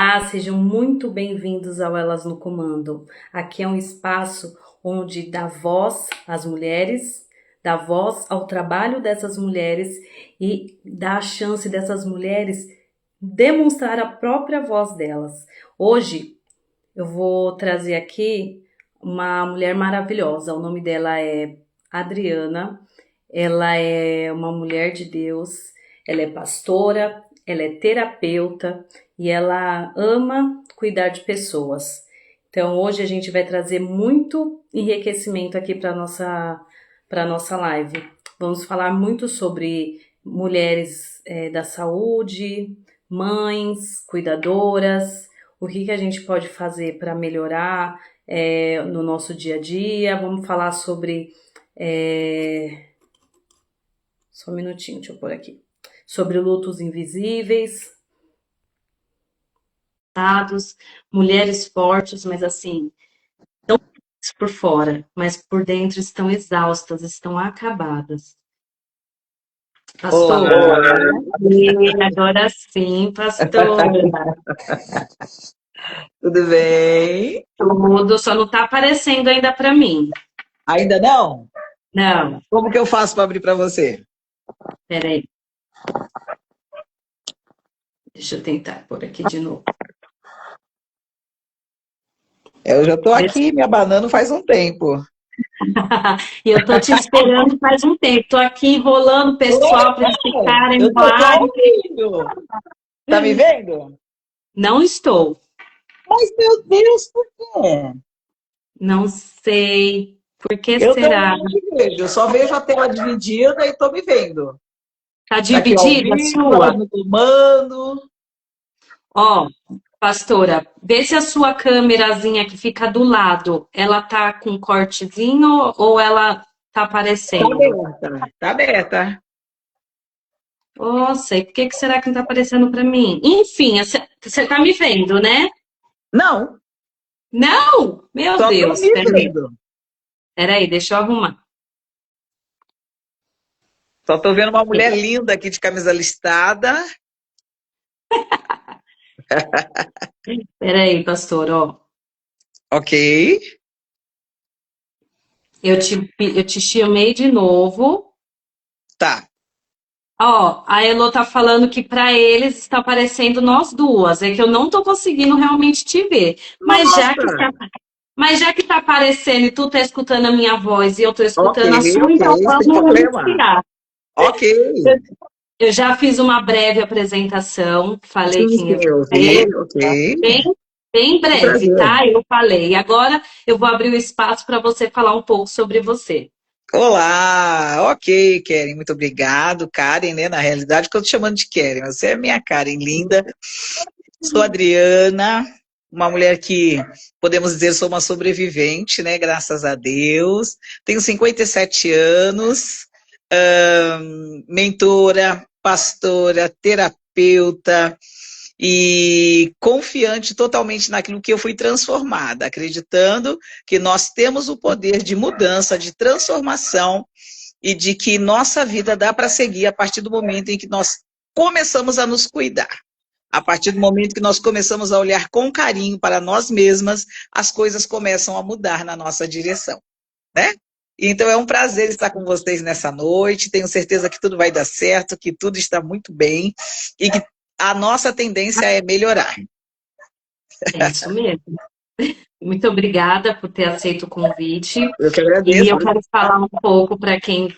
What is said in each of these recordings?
Olá, sejam muito bem-vindos ao Elas no Comando. Aqui é um espaço onde dá voz às mulheres, dá voz ao trabalho dessas mulheres e dá a chance dessas mulheres demonstrar a própria voz delas. Hoje eu vou trazer aqui uma mulher maravilhosa. O nome dela é Adriana. Ela é uma mulher de Deus, ela é pastora, ela é terapeuta e ela ama cuidar de pessoas. Então hoje a gente vai trazer muito enriquecimento aqui para nossa live. Vamos falar muito sobre mulheres da saúde, mães, cuidadoras, o que a gente pode fazer para melhorar no nosso dia a dia. Vamos falar sobre só um minutinho, deixa eu pôr aqui. Sobre lutos invisíveis, dados, mulheres fortes, mas assim, tão fortes por fora, mas por dentro estão exaustas, estão acabadas. Pastor, Olá, agora sim, pastor. tudo bem? Tudo, só não tá aparecendo ainda para mim. Ainda não? Não, Como que eu faço para abrir para você? peraí. Deixa eu tentar pôr aqui de novo. Eu já estou aqui me abanando faz um tempo. E eu tô te esperando faz um tempo. Tô aqui enrolando o pessoal para eles ficarem Eu no estou live. ouvindo. Tá me vendo? Não estou. Mas, meu Deus, por quê? Não sei. Por que Eu também será? não te vejo. Eu só vejo a tela dividida e estou me vendo. Tá Tá aqui ao dividida a vivo, elas sua? no comando. Ó, pastora, vê se a sua câmerazinha que fica do lado, ela tá com cortezinho ou ela tá Tá aparecendo? aberta. Tá aberta. Nossa, e por que será que não tá aparecendo para mim? Enfim, você tá me vendo, né? Não, Não! Meu só estou Deus, me vendo. peraí, deixa eu arrumar. Só estou vendo uma mulher linda aqui de camisa listrada. Peraí, pastor, ó. Ok. Eu te chamei de novo. Tá. Ó, a Elo tá falando que para eles está aparecendo nós duas. É que eu não tô conseguindo realmente te ver. Nossa! Mas já que tá aparecendo e tu tá escutando a minha voz e eu tô Ok, escutando a sua, ok, então sem vamos problema. iniciar. Ok. Eu já fiz uma breve apresentação, falei Sim, quem é sim, eu você, vi, ok. bem, bem Um breve, prazer. tá? Eu falei. Agora eu vou abrir o espaço para você falar um pouco sobre você. Olá, ok, Keren, muito obrigado. Karen, né? Na realidade, que eu tô chamando de Keren, você é minha Karen linda. Sou Adriana, uma mulher que, podemos dizer, sou uma sobrevivente, né? Graças a Deus. Tenho 57 anos, mentora, pastora, terapeuta, e confiante totalmente naquilo que eu fui transformada, acreditando que nós temos o poder de mudança, de transformação e de que nossa vida dá para seguir a partir do momento em que nós começamos a nos cuidar. A partir do momento que nós começamos a olhar com carinho para nós mesmas, as coisas começam a mudar na nossa direção, né? Então é um prazer estar com vocês nessa noite. Tenho certeza que tudo vai dar certo, que tudo está muito bem e que a nossa tendência é melhorar. É isso mesmo. Muito obrigada por ter aceito o convite. Eu que E agradeço. eu quero falar um pouco para quem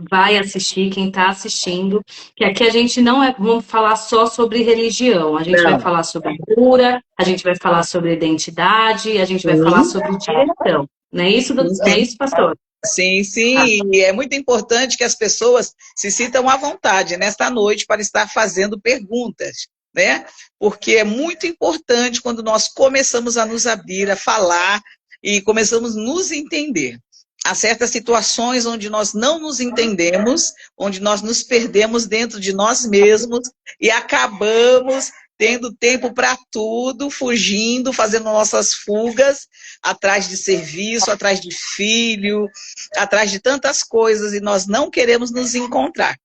vai assistir, quem está assistindo, que aqui a gente não vamos falar só sobre religião, a gente vai Não, falar sobre cura, a gente vai falar sobre identidade, a gente vai falar sim, sobre direção. Não é isso, sim, não é sim. isso, pastor? Sim, Ah, sim, e é muito importante que as pessoas se sintam à vontade nesta noite para estar fazendo perguntas, né? Porque é muito importante quando nós começamos a nos abrir, a falar e começamos a nos entender. Há certas situações onde nós não nos entendemos, onde nós nos perdemos dentro de nós mesmos e acabamos tendo tempo para tudo, fugindo, fazendo nossas fugas, atrás de serviço, atrás de filho, atrás de tantas coisas e nós não queremos nos encontrar.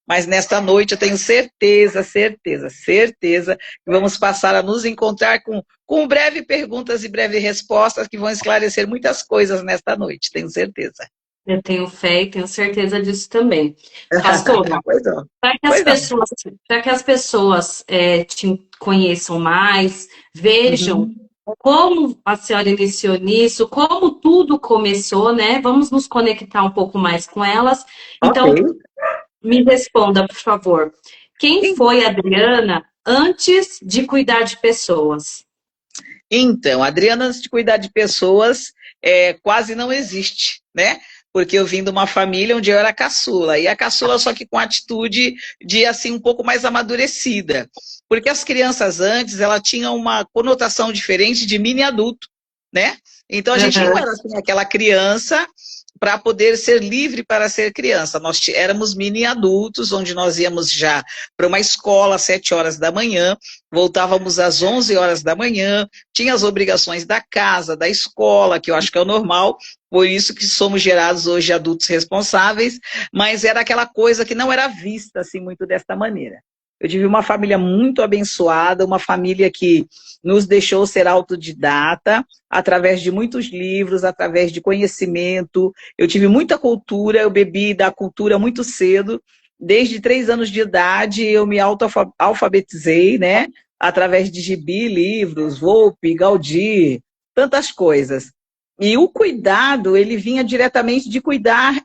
mas nesta noite eu tenho certeza, certeza, certeza que vamos passar a nos encontrar com breve perguntas e breve respostas que vão esclarecer muitas coisas nesta noite, tenho certeza. Eu tenho fé e tenho certeza disso também. Pastora, Pois não. para que as Pois não. pessoas, te conheçam mais, vejam Uhum. como a senhora iniciou nisso, como tudo começou, né? Vamos nos conectar um pouco mais com elas. Ok. Então, me responda, por favor. Quem foi a Adriana antes de cuidar de pessoas? Então, a Adriana, antes de cuidar de pessoas, quase não existe, né? Porque eu vim de uma família onde eu era caçula, e a caçula só que com atitude de, assim, um pouco mais amadurecida. Porque as crianças antes, ela tinham uma conotação diferente de mini adulto, né? Então, a gente não Uhum. era, assim, aquela criança para poder ser livre para ser criança. Nós éramos mini adultos, onde nós íamos já para uma escola às 7 horas da manhã, voltávamos às 11 horas da manhã, tinha as obrigações da casa, da escola, que eu acho que é o normal, por isso que somos gerados hoje adultos responsáveis, mas era aquela coisa que não era vista assim muito desta maneira. Eu tive uma família muito abençoada, uma família que nos deixou ser autodidata, através de muitos livros, através de conhecimento. Eu tive muita cultura, eu bebi da cultura muito cedo. Desde 3 anos de idade, eu me alfabetizei, né? Através de gibi, livros, Volpe, Gaudí, tantas coisas. E o cuidado, ele vinha diretamente de cuidar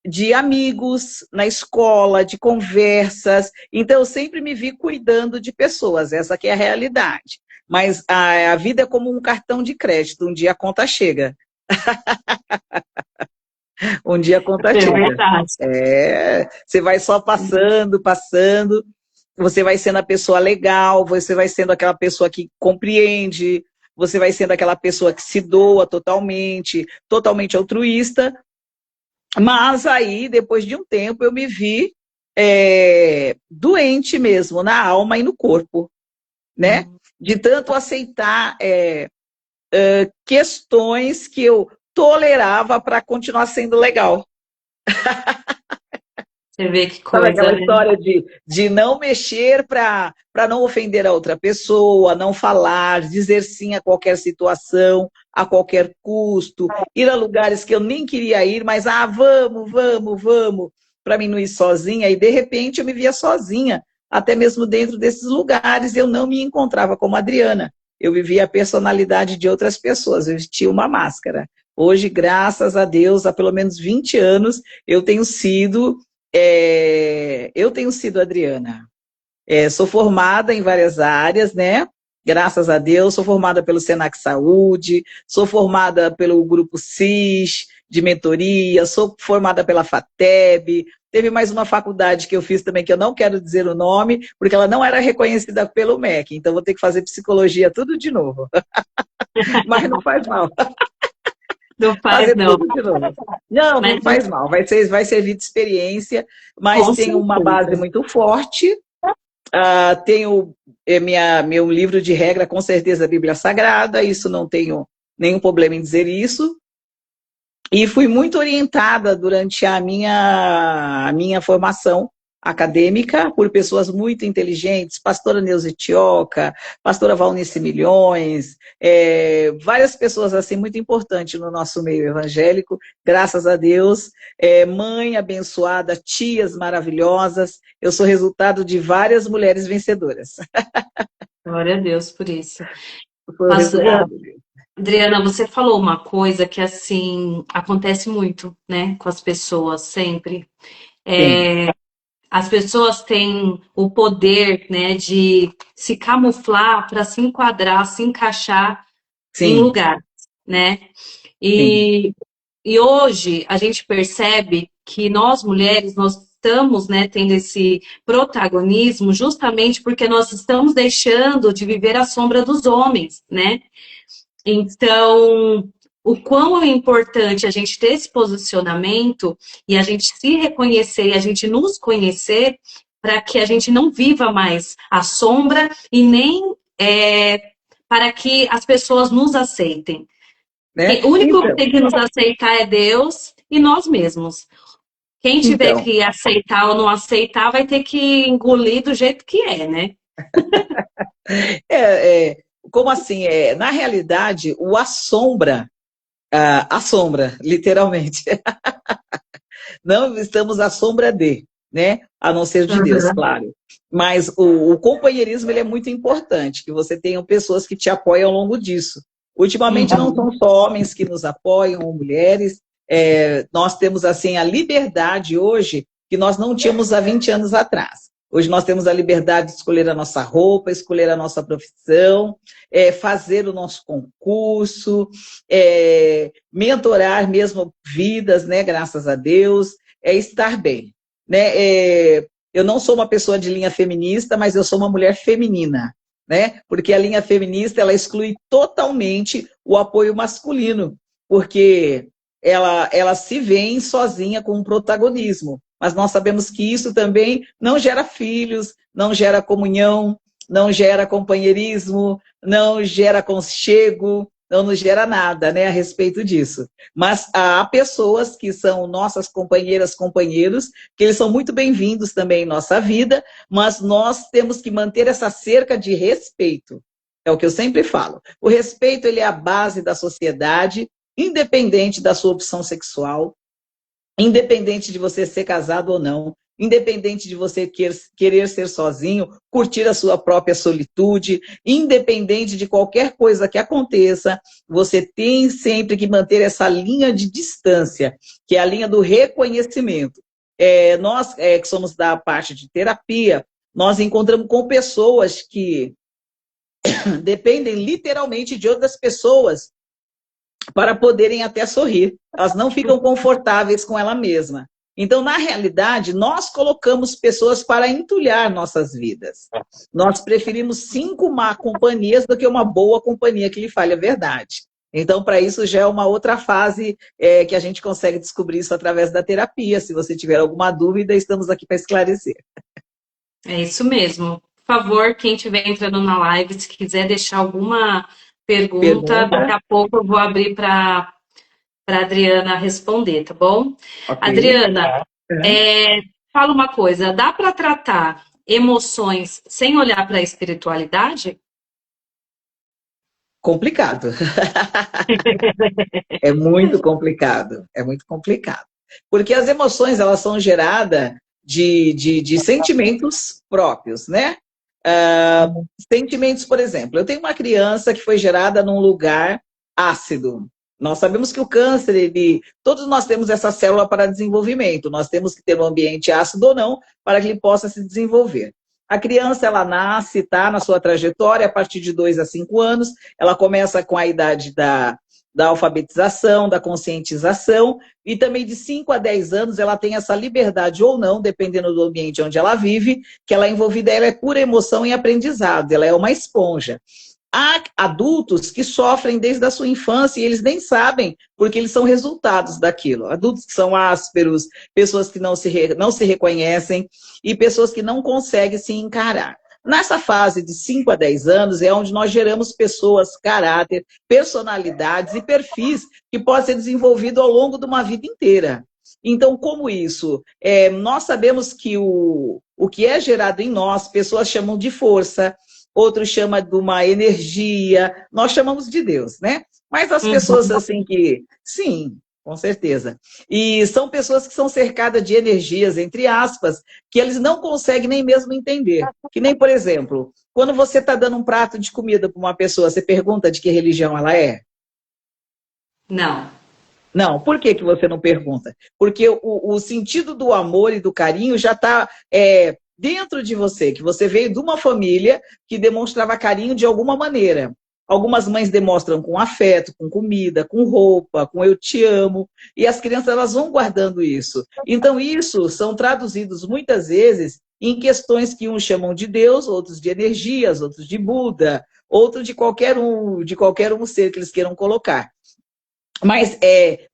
de amigos na escola, de conversas. Então, eu sempre me vi cuidando de pessoas, essa que é a realidade. Mas a vida é como um cartão de crédito, um dia a conta chega. Um dia a conta É chega. verdade. Você vai só passando, passando, você vai sendo a pessoa legal, você vai sendo aquela pessoa que compreende, você vai sendo aquela pessoa que se doa totalmente, totalmente altruísta, mas aí, depois de um tempo, eu me vi doente mesmo, na alma e no corpo, né? De tanto aceitar questões que eu tolerava para continuar sendo legal. Você vê que Sabe coisa, aquela né? história de não mexer para não ofender a outra pessoa, não falar, dizer sim a qualquer situação, a qualquer custo, ir a lugares que eu nem queria ir, mas vamos, vamos, vamos, para mim não ir sozinha, e de repente eu me via sozinha, até mesmo dentro desses lugares, eu não me encontrava como Adriana. Eu vivia a personalidade de outras pessoas, eu vestia uma máscara. Hoje, graças a Deus, há pelo menos 20 anos, eu tenho sido Adriana. Sou formada em várias áreas, né? Graças a Deus, sou formada pelo Senac Saúde, sou formada pelo Grupo CIS, de mentoria, sou formada pela FATEB, teve mais uma faculdade que eu fiz também, que eu não quero dizer o nome, porque ela não era reconhecida pelo MEC, então vou ter que fazer psicologia tudo de novo. Mas não faz mal. Não faz, Fazer não. tudo de novo. Não, não Mas faz mal. Vai servir de experiência, mas com tem uma base certeza. muito forte. Tenho meu livro de regra, com certeza, a Bíblia Sagrada, isso não tenho nenhum problema em dizer isso. E fui muito orientada durante a minha formação acadêmica por pessoas muito inteligentes, pastora Neuza Tioca, pastora Valnice Milhões, várias pessoas assim muito importantes no nosso meio evangélico, graças a Deus, mãe abençoada, tias maravilhosas, eu sou resultado de várias mulheres vencedoras. Glória a Deus por isso. Foi o Mas, resultado dele. Adriana, você falou uma coisa que, assim, acontece muito, né, com as pessoas, sempre. Sim, As pessoas têm o poder, né, de se camuflar para se enquadrar, se encaixar em sim, lugar, né? sim, E, e hoje a gente percebe que nós mulheres, nós estamos, né, tendo esse protagonismo justamente porque nós estamos deixando de viver à sombra dos homens, né? Então, o quão é importante a gente ter esse posicionamento e a gente se reconhecer e a gente nos conhecer para que a gente não viva mais à sombra e nem para que as pessoas nos aceitem. né? O único que Então, tem que nos aceitar é Deus e nós mesmos. Quem tiver Então, que aceitar ou não aceitar vai ter que engolir do jeito que é, né? como assim? Na realidade, o assombra, assombra, literalmente. Não estamos à sombra de, né? A não ser de Deus, Uhum. claro. Mas o companheirismo ele é muito importante, que você tenha pessoas que te apoiam ao longo disso. Ultimamente não Uhum. são só homens que nos apoiam, ou mulheres. Nós temos assim a liberdade hoje que nós não tínhamos há 20 anos atrás. Hoje nós temos a liberdade de escolher a nossa roupa, escolher a nossa profissão, fazer o nosso concurso, mentorar mesmo vidas, né? Graças a Deus, estar bem, né? Eu não sou uma pessoa de linha feminista, mas eu sou uma mulher feminina, né? Porque a linha feminista ela exclui totalmente o apoio masculino, porque ela se vê sozinha com um protagonismo. Mas nós sabemos que isso também não gera filhos, não gera comunhão, não gera companheirismo, não gera aconchego, não nos gera nada, né, a respeito disso. Mas há pessoas que são nossas companheiras, companheiros, que eles são muito bem-vindos também em nossa vida, mas nós temos que manter essa cerca de respeito. É o que eu sempre falo. O respeito ele é a base da sociedade, independente da sua opção sexual, independente de você ser casado ou não, independente de você querer ser sozinho, curtir a sua própria solitude, independente de qualquer coisa que aconteça, você tem sempre que manter essa linha de distância, que é a linha do reconhecimento. Nós, que somos da parte de terapia, nós encontramos com pessoas que dependem literalmente de outras pessoas para poderem até sorrir. Elas não ficam confortáveis com ela mesma. Então, na realidade, nós colocamos pessoas para entulhar nossas vidas. Nós preferimos 5 má companhias do que uma boa companhia que lhe fale a verdade. Então, para isso já é uma outra fase que a gente consegue descobrir isso através da terapia. Se você tiver alguma dúvida, estamos aqui para esclarecer. É isso mesmo. Por favor, quem estiver entrando na live, se quiser deixar alguma pergunta, daqui Pergunta? a pouco eu vou abrir para Adriana responder, tá bom? Ok. Adriana, Uhum. é, fala uma coisa, dá para tratar emoções sem olhar para a espiritualidade? Complicado. É muito complicado. É muito complicado. Porque as emoções, elas são geradas de sentimentos próprios, né? Ah, sentimentos, por exemplo, eu tenho uma criança que foi gerada num lugar ácido. Nós sabemos que o câncer, todos nós temos essa célula para desenvolvimento. Nós temos que ter um ambiente ácido ou não para que ele possa se desenvolver. A criança, ela nasce, tá, na sua trajetória, a partir de 2 a 5 anos, ela começa com a idade da alfabetização, da conscientização, e também de 5 a 10 anos ela tem essa liberdade ou não, dependendo do ambiente onde ela vive, que ela é envolvida, ela é pura emoção e aprendizado, ela é uma esponja. Há adultos que sofrem desde a sua infância e eles nem sabem, porque eles são resultados daquilo. Adultos que são ásperos, pessoas que não se reconhecem e pessoas que não conseguem se encarar. Nessa fase de 5 a 10 anos é onde nós geramos pessoas, caráter, personalidades e perfis que podem ser desenvolvidos ao longo de uma vida inteira. Então, como isso? Nós sabemos que o que é gerado em nós, pessoas chamam de força, outros chamam de uma energia, nós chamamos de Deus, né? Mas as pessoas Uhum. assim que, sim, com certeza. E são pessoas que são cercadas de energias, entre aspas, que eles não conseguem nem mesmo entender. Que nem, por exemplo, quando você está dando um prato de comida para uma pessoa, você pergunta de que religião ela é? Não. Não, por que você não pergunta? Porque o sentido do amor e do carinho já está dentro de você, que você veio de uma família que demonstrava carinho de alguma maneira. Algumas mães demonstram com afeto, com comida, com roupa, com eu te amo, e as crianças elas vão guardando isso. Então, isso são traduzidos muitas vezes em questões que uns chamam de Deus, outros de energias, outros de Buda, outro de qualquer um ser que eles queiram colocar. Mas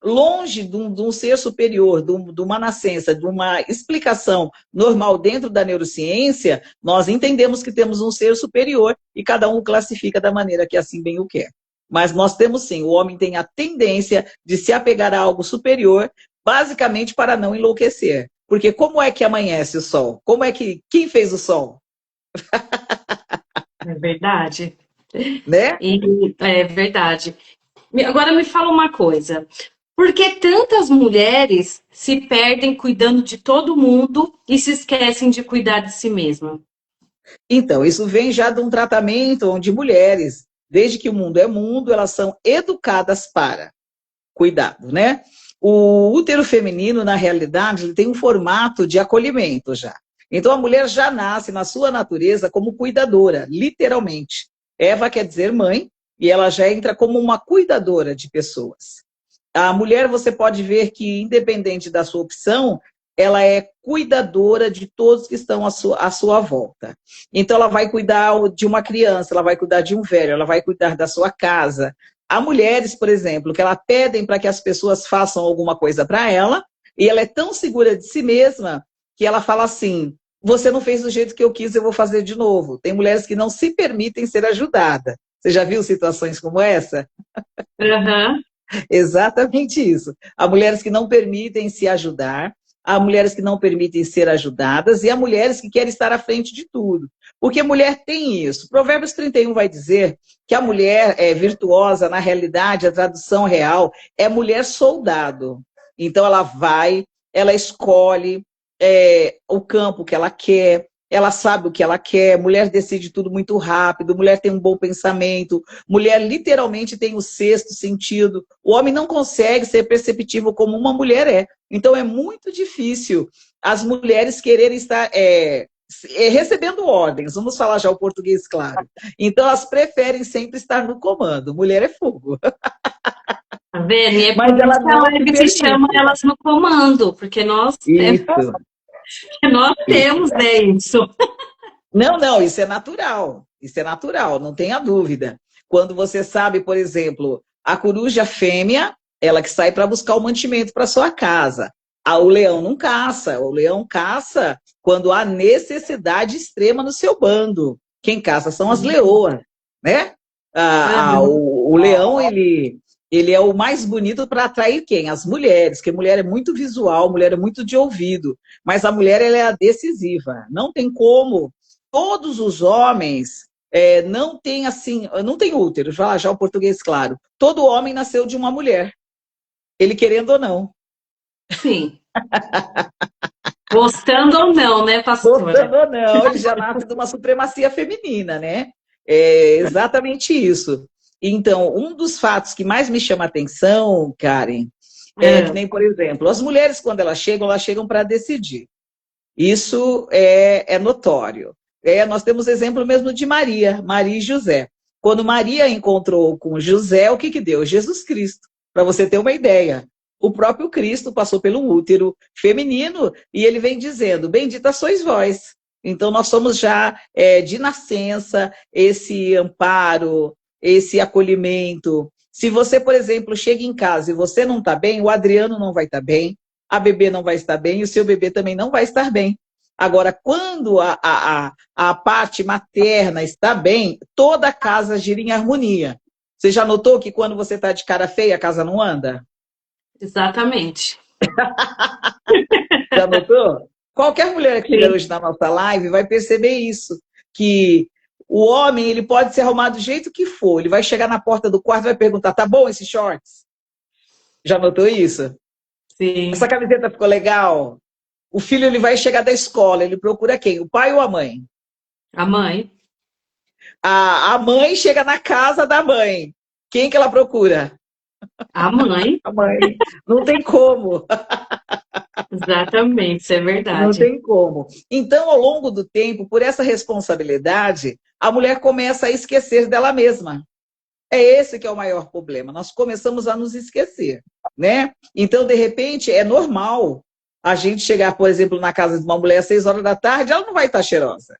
longe de um ser superior, de uma nascença, de uma explicação normal dentro da neurociência, nós entendemos que temos um ser superior e cada um o classifica da maneira que assim bem o quer. Mas nós temos sim, o homem tem a tendência de se apegar a algo superior basicamente para não enlouquecer. Porque como é que amanhece o sol? Quem fez o sol? É verdade. Né? É verdade. Agora me fala uma coisa. Por que tantas mulheres se perdem cuidando de todo mundo e se esquecem de cuidar de si mesma? Então, isso vem já de um tratamento onde mulheres, desde que o mundo é mundo, elas são educadas para cuidado, né? O útero feminino, na realidade, ele tem um formato de acolhimento já. Então, a mulher já nasce na sua natureza como cuidadora, literalmente. Eva quer dizer mãe, e ela já entra como uma cuidadora de pessoas. A mulher, você pode ver que, independente da sua opção, ela é cuidadora de todos que estão à sua volta. Então, ela vai cuidar de uma criança, ela vai cuidar de um velho, ela vai cuidar da sua casa. Há mulheres, por exemplo, que ela pedem para que as pessoas façam alguma coisa para ela, e ela é tão segura de si mesma que ela fala assim: você não fez do jeito que eu quis, eu vou fazer de novo. Tem mulheres que não se permitem ser ajudadas. Você já viu situações como essa? Aham. Exatamente isso. Há mulheres que não permitem se ajudar, há mulheres que não permitem ser ajudadas e há mulheres que querem estar à frente de tudo. Porque mulher tem isso. Provérbios 31 vai dizer que a mulher é virtuosa, na realidade, a tradução real é mulher soldado. Então ela vai, ela escolhe o campo que ela quer, ela sabe o que ela quer, mulher decide tudo muito rápido, mulher tem um bom pensamento, mulher literalmente tem o sexto sentido. O homem não consegue ser perceptivo como uma mulher é. Então é muito difícil as mulheres quererem estar recebendo ordens. Vamos falar já o português claro. Então elas preferem sempre estar no comando. Mulher é fogo. Tá vendo? E é por Mas isso ela que a não se live se chama permite. Elas no Comando, porque Isso. nós temos, né, isso. Não, não, isso é natural. Isso é natural, não tenha dúvida. Quando você sabe, por exemplo, a coruja fêmea, ela que sai para buscar o mantimento para sua casa. O leão não caça. O leão caça quando há necessidade extrema no seu bando. Quem caça são as leoas, né? Aham. O leão, ele é o mais bonito para atrair quem? As mulheres, porque mulher é muito visual, mulher é muito de ouvido. Mas a mulher, ela é a decisiva. Não tem como todos os homens não têm assim, não tem útero, já o português claro. Todo homem nasceu de uma mulher, ele querendo ou não. Sim. Gostando ou não, né, Gostando pastora? ou não, ele já nasce de uma supremacia feminina, né? É exatamente isso. Então, um dos fatos que mais me chama a atenção, Karen, é que É. nem, por exemplo, as mulheres, quando elas chegam para decidir. Isso é notório. Nós temos exemplo mesmo de Maria, Maria e José. Quando Maria encontrou com José, o que deu? Jesus Cristo. Para você ter uma ideia. O próprio Cristo passou pelo útero feminino e ele vem dizendo: bendita sois vós. Então, nós somos já de nascença esse amparo, esse acolhimento. Se você, por exemplo, chega em casa e você não está bem, o Adriano não vai estar bem, a bebê não vai estar bem e o seu bebê também não vai estar bem. Agora, quando a parte materna está bem, toda a casa gira em harmonia. Você já notou que quando você está de cara feia, a casa não anda? Exatamente. Já notou? Qualquer mulher que estiver Sim. hoje na nossa live vai perceber isso, que o homem ele pode se arrumar do jeito que for, ele vai chegar na porta do quarto e vai perguntar: tá bom esse shorts? Já notou isso? Essa Sim. camiseta ficou legal? O filho ele vai chegar da escola, ele procura quem? O pai ou a mãe? A mãe. A mãe chega na casa da mãe. Quem que ela procura? A mãe. A mãe. Não tem como. Exatamente, isso é Não verdade. tem como. Então, ao longo do tempo, por essa responsabilidade, a mulher começa a esquecer dela mesma. É esse que é o maior problema. Nós começamos a nos esquecer, né? Então, de repente, é normal a gente chegar, por exemplo, na casa de uma mulher às 6 horas da tarde, ela não vai estar cheirosa.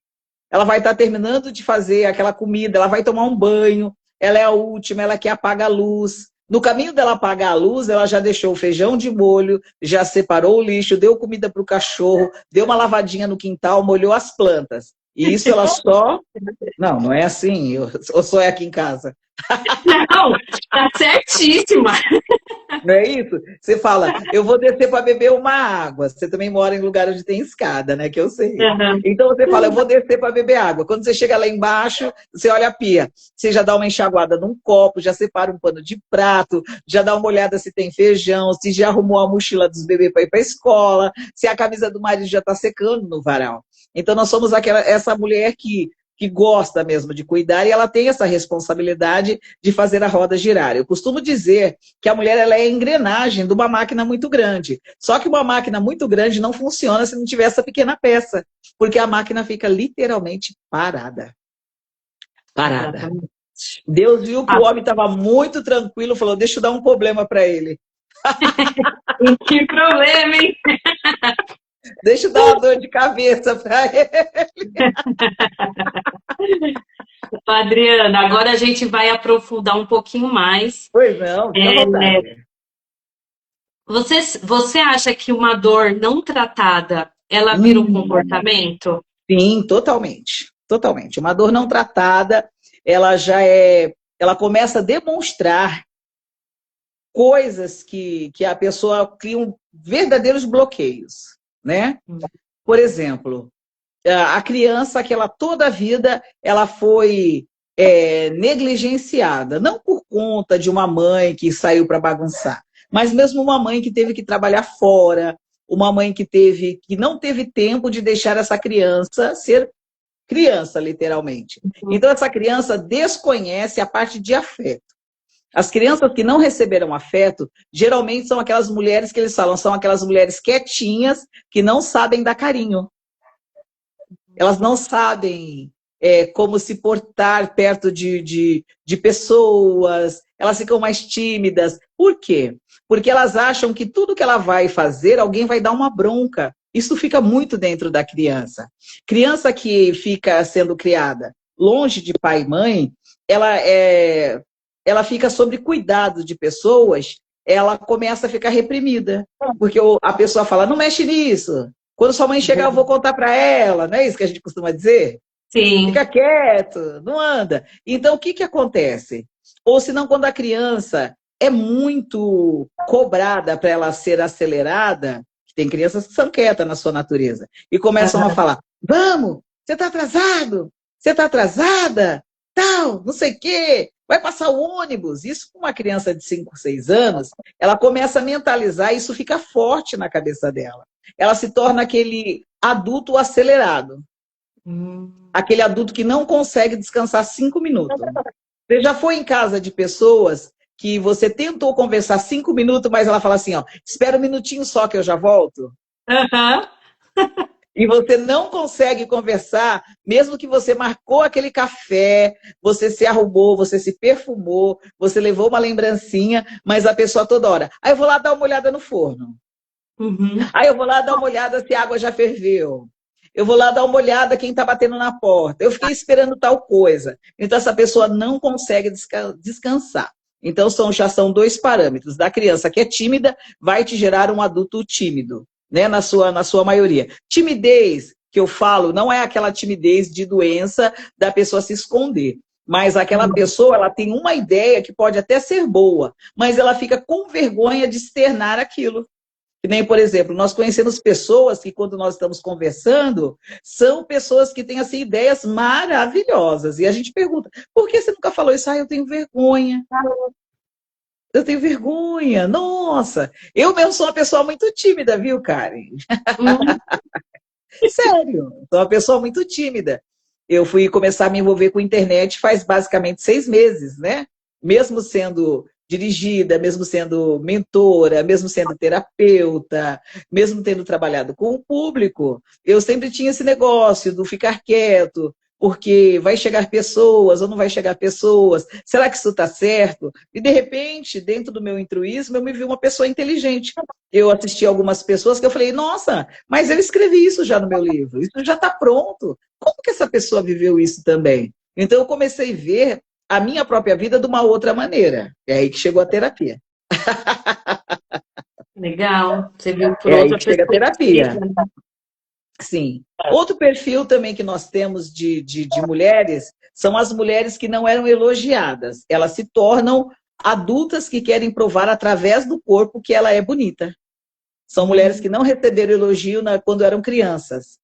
Ela vai estar terminando de fazer aquela comida, ela vai tomar um banho, ela é a última, ela quer apagar a luz. No caminho dela apagar a luz, ela já deixou o feijão de molho, já separou o lixo, deu comida para o cachorro, deu uma lavadinha no quintal, molhou as plantas. E isso ela só... Não, não é assim, ou só é aqui em casa. Não, tá certíssima. Não é isso? Você fala, eu vou descer para beber uma água. Você também mora em lugar onde tem escada, né? Que eu sei. Aham. Então você fala, eu vou descer para beber água. Quando você chega lá embaixo, você olha a pia. Você já dá uma enxaguada num copo, já separa um pano de prato, já dá uma olhada se tem feijão, se já arrumou a mochila dos bebês para ir para a escola, se a camisa do marido já está secando no varal. Então nós somos essa mulher que gosta mesmo de cuidar e ela tem essa responsabilidade de fazer a roda girar. Eu costumo dizer que a mulher ela é a engrenagem de uma máquina muito grande. Só que uma máquina muito grande não funciona se não tiver essa pequena peça, porque a máquina fica literalmente parada. Parada. Exatamente. Deus viu que o Ah, homem estava muito tranquilo, falou, deixa eu dar um problema para ele. que problema, hein? Deixa eu dar uma dor de cabeça para ele. Adriana, agora a gente vai aprofundar um pouquinho mais. Pois não, fica à vontade. Você acha que uma dor não tratada, ela vira um Hum. comportamento? Sim, totalmente. Totalmente. Uma dor não tratada, ela começa a demonstrar coisas que a pessoa cria verdadeiros bloqueios, né? Por exemplo, a criança que ela toda a vida ela foi negligenciada, não por conta de uma mãe que saiu para bagunçar, mas mesmo uma mãe que teve que trabalhar fora, uma mãe que não teve tempo de deixar essa criança ser criança, literalmente. Então, essa criança desconhece a parte de afeto. As crianças que não receberam afeto, geralmente são aquelas mulheres que eles falam, são aquelas mulheres quietinhas, que não sabem dar carinho. Elas não sabem como se portar perto de pessoas, elas ficam mais tímidas. Por quê? Porque elas acham que tudo que ela vai fazer, alguém vai dar uma bronca. Isso fica muito dentro da criança. Criança que fica sendo criada longe de pai e mãe, ela fica sob cuidado de pessoas, ela começa a ficar reprimida. Porque a pessoa fala, não mexe nisso. Quando sua mãe chegar, eu vou contar para ela. Não é isso que a gente costuma dizer? Sim. Fica quieto, não anda. Então, o que, que acontece? Ou senão, quando a criança é muito cobrada para ela ser acelerada, tem crianças que são quietas na sua natureza, e começam a falar, vamos, você está atrasado, você está atrasada, tal, não sei o quê, vai passar o ônibus. Isso com uma criança de 5, 6 anos, ela começa a mentalizar, e isso fica forte na cabeça dela. Ela se torna aquele adulto acelerado. Aquele adulto que não consegue descansar 5 minutos. Você já foi em casa de pessoas que você tentou conversar 5 minutos, mas ela fala assim, ó, espera um minutinho só que eu já volto? Aham. E você não consegue conversar, mesmo que você marcou aquele café, você se arrumou, você se perfumou, você levou uma lembrancinha, mas a pessoa toda hora, aí eu vou lá dar uma olhada no forno. Uhum. Aí eu vou lá dar uma olhada se a água já ferveu. Eu vou lá dar uma olhada quem está batendo na porta. Eu fiquei esperando tal coisa. Então, essa pessoa não consegue descansar. Então, já são 2 parâmetros. Da criança que é tímida, vai te gerar um adulto tímido, né? Na sua maioria. Timidez, que eu falo, não é aquela timidez de doença da pessoa se esconder. Mas aquela pessoa, ela tem uma ideia que pode até ser boa, mas ela fica com vergonha de externar aquilo. Que nem, por exemplo, nós conhecemos pessoas que, quando nós estamos conversando, são pessoas que têm assim, ideias maravilhosas. E a gente pergunta, por que você nunca falou isso? Ah, eu tenho vergonha. Eu tenho vergonha. Nossa, eu mesmo sou uma pessoa muito tímida, viu, Karen? Uhum. Sério, sou uma pessoa muito tímida. Eu fui começar a me envolver com a internet faz basicamente 6 meses, né? Mesmo sendo dirigida, mesmo sendo mentora, mesmo sendo terapeuta, mesmo tendo trabalhado com o público, eu sempre tinha esse negócio do ficar quieto, porque vai chegar pessoas ou não vai chegar pessoas, será que isso está certo? E de repente, dentro do meu intruísmo, eu me vi uma pessoa inteligente. Eu assisti algumas pessoas que eu falei, nossa, mas eu escrevi isso já no meu livro, isso já está pronto. Como que essa pessoa viveu isso também? Então eu comecei a ver a minha própria vida de uma outra maneira. É aí que chegou a terapia. Legal. Você viu por É aí outra que chega a perspectiva. terapia. Sim. Outro perfil também que nós temos de mulheres são as mulheres que não eram elogiadas. Elas se tornam adultas que querem provar através do corpo que ela é bonita. São mulheres que não receberam elogio quando eram crianças.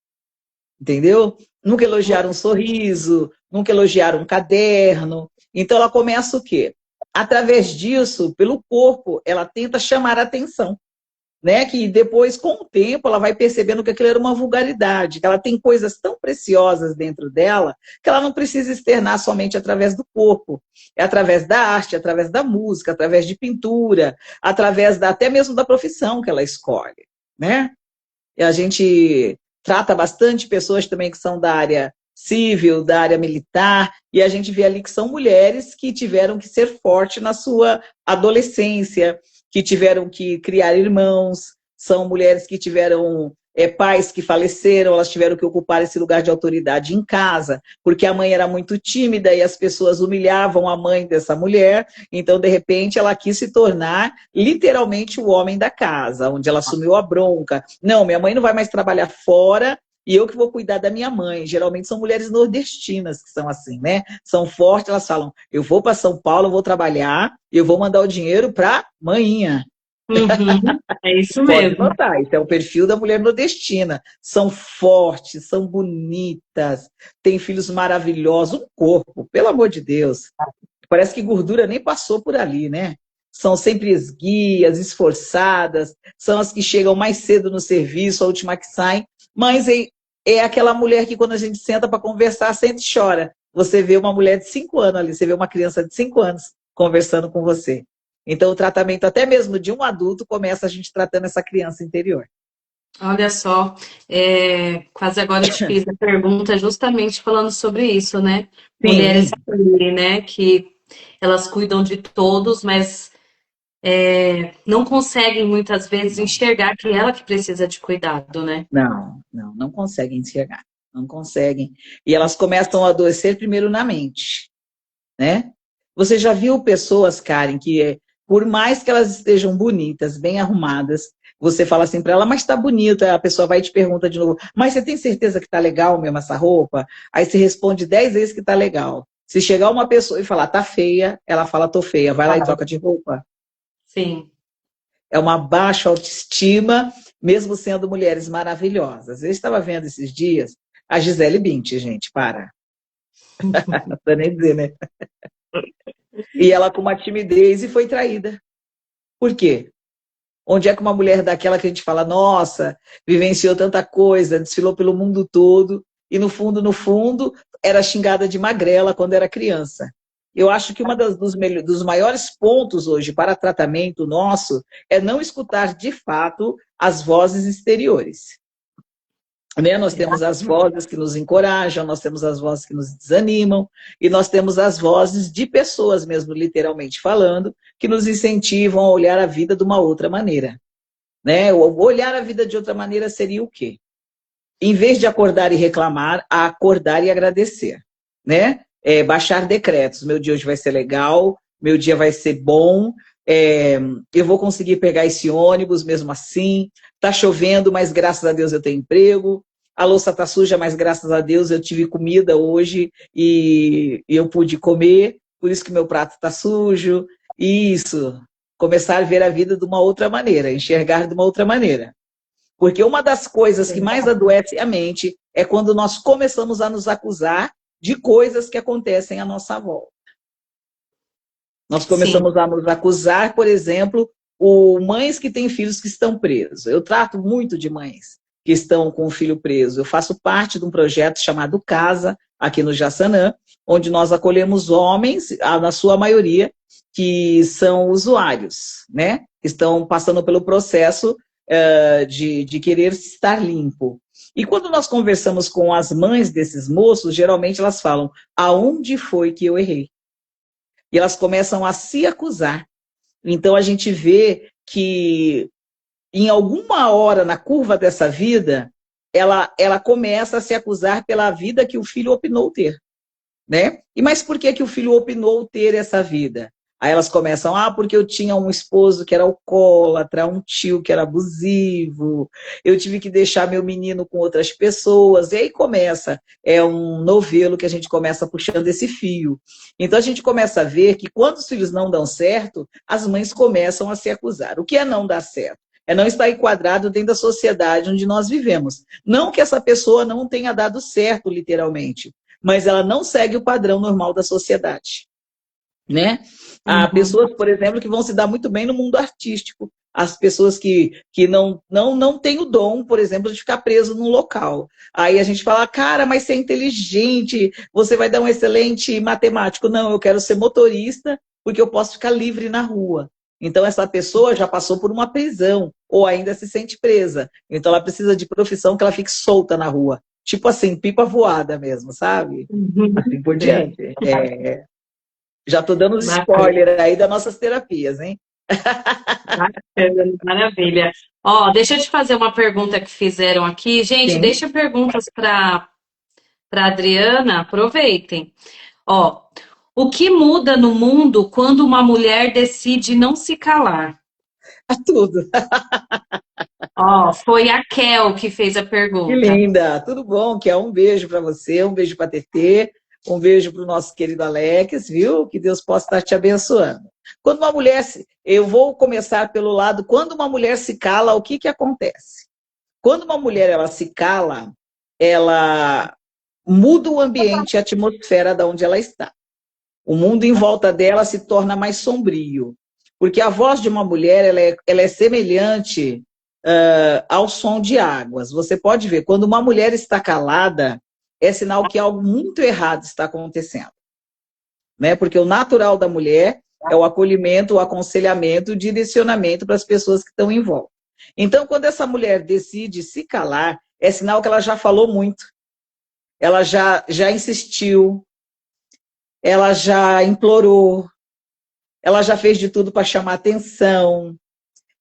Entendeu? Nunca elogiaram um sorriso, nunca elogiaram um caderno. Então ela começa o quê? Através disso, pelo corpo, ela tenta chamar a atenção. Né? Que depois, com o tempo, ela vai percebendo que aquilo era uma vulgaridade, que ela tem coisas tão preciosas dentro dela que ela não precisa externar somente através do corpo. É através da arte, através da música, através de pintura, através até mesmo da profissão que ela escolhe. Né? E a gente trata bastante pessoas também que são da área civil, da área militar, e a gente vê ali que são mulheres que tiveram que ser fortes na sua adolescência, que tiveram que criar irmãos, são mulheres que tiveram pais que faleceram, elas tiveram que ocupar esse lugar de autoridade em casa, porque a mãe era muito tímida e as pessoas humilhavam a mãe dessa mulher, então, de repente, ela quis se tornar literalmente o homem da casa, onde ela assumiu a bronca. Não, minha mãe não vai mais trabalhar fora, e eu que vou cuidar da minha mãe. Geralmente são mulheres nordestinas que são assim, né? São fortes, elas falam, eu vou para São Paulo, eu vou trabalhar, e eu vou mandar o dinheiro para manhinha. Uhum, é isso Pode mesmo. notar, isso é o perfil da mulher nordestina. São fortes, são bonitas, têm filhos maravilhosos, um corpo, pelo amor de Deus. Parece que gordura nem passou por ali, né? São sempre esguias, esforçadas, são as que chegam mais cedo no serviço, a última que sai, mas é aquela mulher que quando a gente senta para conversar, sente e chora. Você vê uma mulher de 5 anos ali, você vê uma criança de 5 anos conversando com você. Então, o tratamento até mesmo de um adulto começa a gente tratando essa criança interior. Olha só, quase agora eu te fiz a pergunta justamente falando sobre isso, né? Mulheres Sim, que, né, que elas cuidam de todos, mas não conseguem muitas vezes enxergar que ela que precisa de cuidado, né? não conseguem enxergar. Não conseguem. E elas começam a adoecer primeiro na mente, né? Você já viu pessoas, Karen, que por mais que elas estejam bonitas, bem arrumadas, você fala assim para ela, mas está bonita, a pessoa vai e te pergunta de novo, mas você tem certeza que está legal mesmo essa roupa? Aí você responde 10 vezes que está legal. Se chegar uma pessoa e falar, tá feia, ela fala, tô feia, vai lá e troca de roupa. Sim. É uma baixa autoestima, mesmo sendo mulheres maravilhosas. Eu estava vendo esses dias a Gisele Bündchen, gente, para. Não precisa nem dizer, né? E ela com uma timidez e foi traída. Por quê? Onde é que uma mulher daquela que a gente fala, nossa, vivenciou tanta coisa, desfilou pelo mundo todo, e no fundo, era xingada de magrela quando era criança. Eu acho que dos maiores pontos hoje para tratamento nosso é não escutar de fato as vozes exteriores. Né? Nós temos as vozes que nos encorajam, nós temos as vozes que nos desanimam, e nós temos as vozes de pessoas mesmo, literalmente falando, que nos incentivam a olhar a vida de uma outra maneira. Né? Olhar a vida de outra maneira seria o quê? Em vez de acordar e reclamar, acordar e agradecer. Né? Baixar decretos. Meu dia hoje vai ser legal, meu dia vai ser bom, eu vou conseguir pegar esse ônibus mesmo assim, está chovendo, mas graças a Deus eu tenho emprego, a louça está suja, mas graças a Deus eu tive comida hoje e eu pude comer, por isso que meu prato está sujo. Isso, começar a ver a vida de uma outra maneira, enxergar de uma outra maneira. Porque uma das coisas que mais adoece a mente é quando nós começamos a nos acusar de coisas que acontecem à nossa volta. Nós Sim. começamos a nos acusar, por exemplo, mães que têm filhos que estão presos. Eu trato muito de mães que estão com o filho preso. Eu faço parte de um projeto chamado Casa, aqui no Jaçanã, onde nós acolhemos homens, na sua maioria, que são usuários, né? Estão passando pelo processo de querer estar limpo. E quando nós conversamos com as mães desses moços, geralmente elas falam, aonde foi que eu errei? E elas começam a se acusar. Então a gente vê que em alguma hora na curva dessa vida, ela começa a se acusar pela vida que o filho opinou ter. Né? Mas por que o filho opinou ter essa vida? Aí elas começam, porque eu tinha um esposo que era alcoólatra, um tio que era abusivo, eu tive que deixar meu menino com outras pessoas, e aí começa, é um novelo que a gente começa puxando esse fio. Então a gente começa a ver que quando os filhos não dão certo, as mães começam a se acusar. O que é não dar certo? É não estar enquadrado dentro da sociedade onde nós vivemos. Não que essa pessoa não tenha dado certo, literalmente, mas ela não segue o padrão normal da sociedade, né? Há Uhum. pessoas, por exemplo, que vão se dar muito bem no mundo artístico. As pessoas que não têm o dom, por exemplo, de ficar preso num local. Aí a gente fala, cara, mas você é inteligente, você vai dar um excelente matemático. Não, eu quero ser motorista porque eu posso ficar livre na rua. Então essa pessoa já passou por uma prisão ou ainda se sente presa. Então ela precisa de profissão que ela fique solta na rua. Tipo assim, pipa voada mesmo, sabe? Assim por Sei. diante. Já estou dando os Bacana, spoiler aí das nossas terapias, hein? bacana, maravilha. Ó, deixa eu te fazer uma pergunta que fizeram aqui. Gente, Sim. deixa perguntas para Adriana, aproveitem. Ó, o que muda no mundo quando uma mulher decide não se calar? A tudo. Ó, foi a Kel que fez a Que pergunta. linda. Tudo bom? Que é um beijo para você, um beijo para a TT, um beijo para o nosso querido Alex, viu? Que Deus possa estar te abençoando. Quando uma mulher eu vou começar pelo lado, quando uma mulher se cala, o que que acontece? Quando uma mulher ela se cala, ela muda o ambiente, a atmosfera da onde ela está. O mundo em volta dela se torna mais sombrio. Porque a voz de uma mulher ela é semelhante ao som de águas. Você pode ver, quando uma mulher está calada, é sinal que algo muito errado está acontecendo. Né? Porque o natural da mulher é o acolhimento, o aconselhamento, o direcionamento para as pessoas que estão em volta. Então, quando essa mulher decide se calar, é sinal que ela já falou muito, ela já insistiu, ela já implorou, ela já fez de tudo para chamar atenção,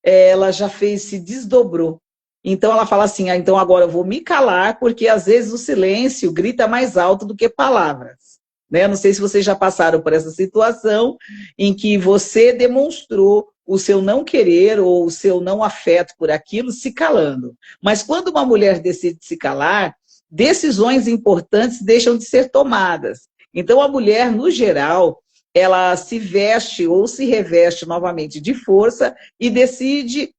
ela já fez, se desdobrou. Então ela fala assim, então agora eu vou me calar, porque às vezes o silêncio grita mais alto do que palavras. Né? Não sei se vocês já passaram por essa situação em que você demonstrou o seu não querer ou o seu não afeto por aquilo se calando. Mas quando uma mulher decide se calar, decisões importantes deixam de ser tomadas. Então a mulher, no geral, ela se veste ou se reveste novamente de força e decide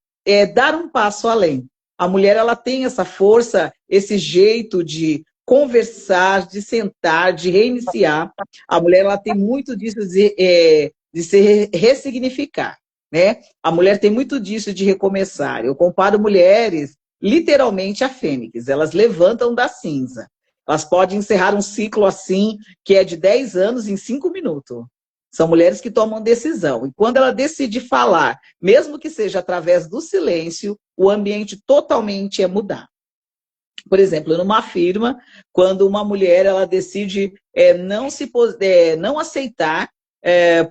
dar um passo além. A mulher ela tem essa força, esse jeito de conversar, de sentar, de reiniciar. A mulher ela tem muito disso de se ressignificar. Né? A mulher tem muito disso de recomeçar. Eu comparo mulheres literalmente a fênix, elas levantam da cinza. Elas podem encerrar um ciclo assim, que é de 10 anos em 5 minutos. São mulheres que tomam decisão. E quando ela decide falar, mesmo que seja através do silêncio, o ambiente totalmente é mudar. Por exemplo, numa firma, quando uma mulher ela decide não aceitar,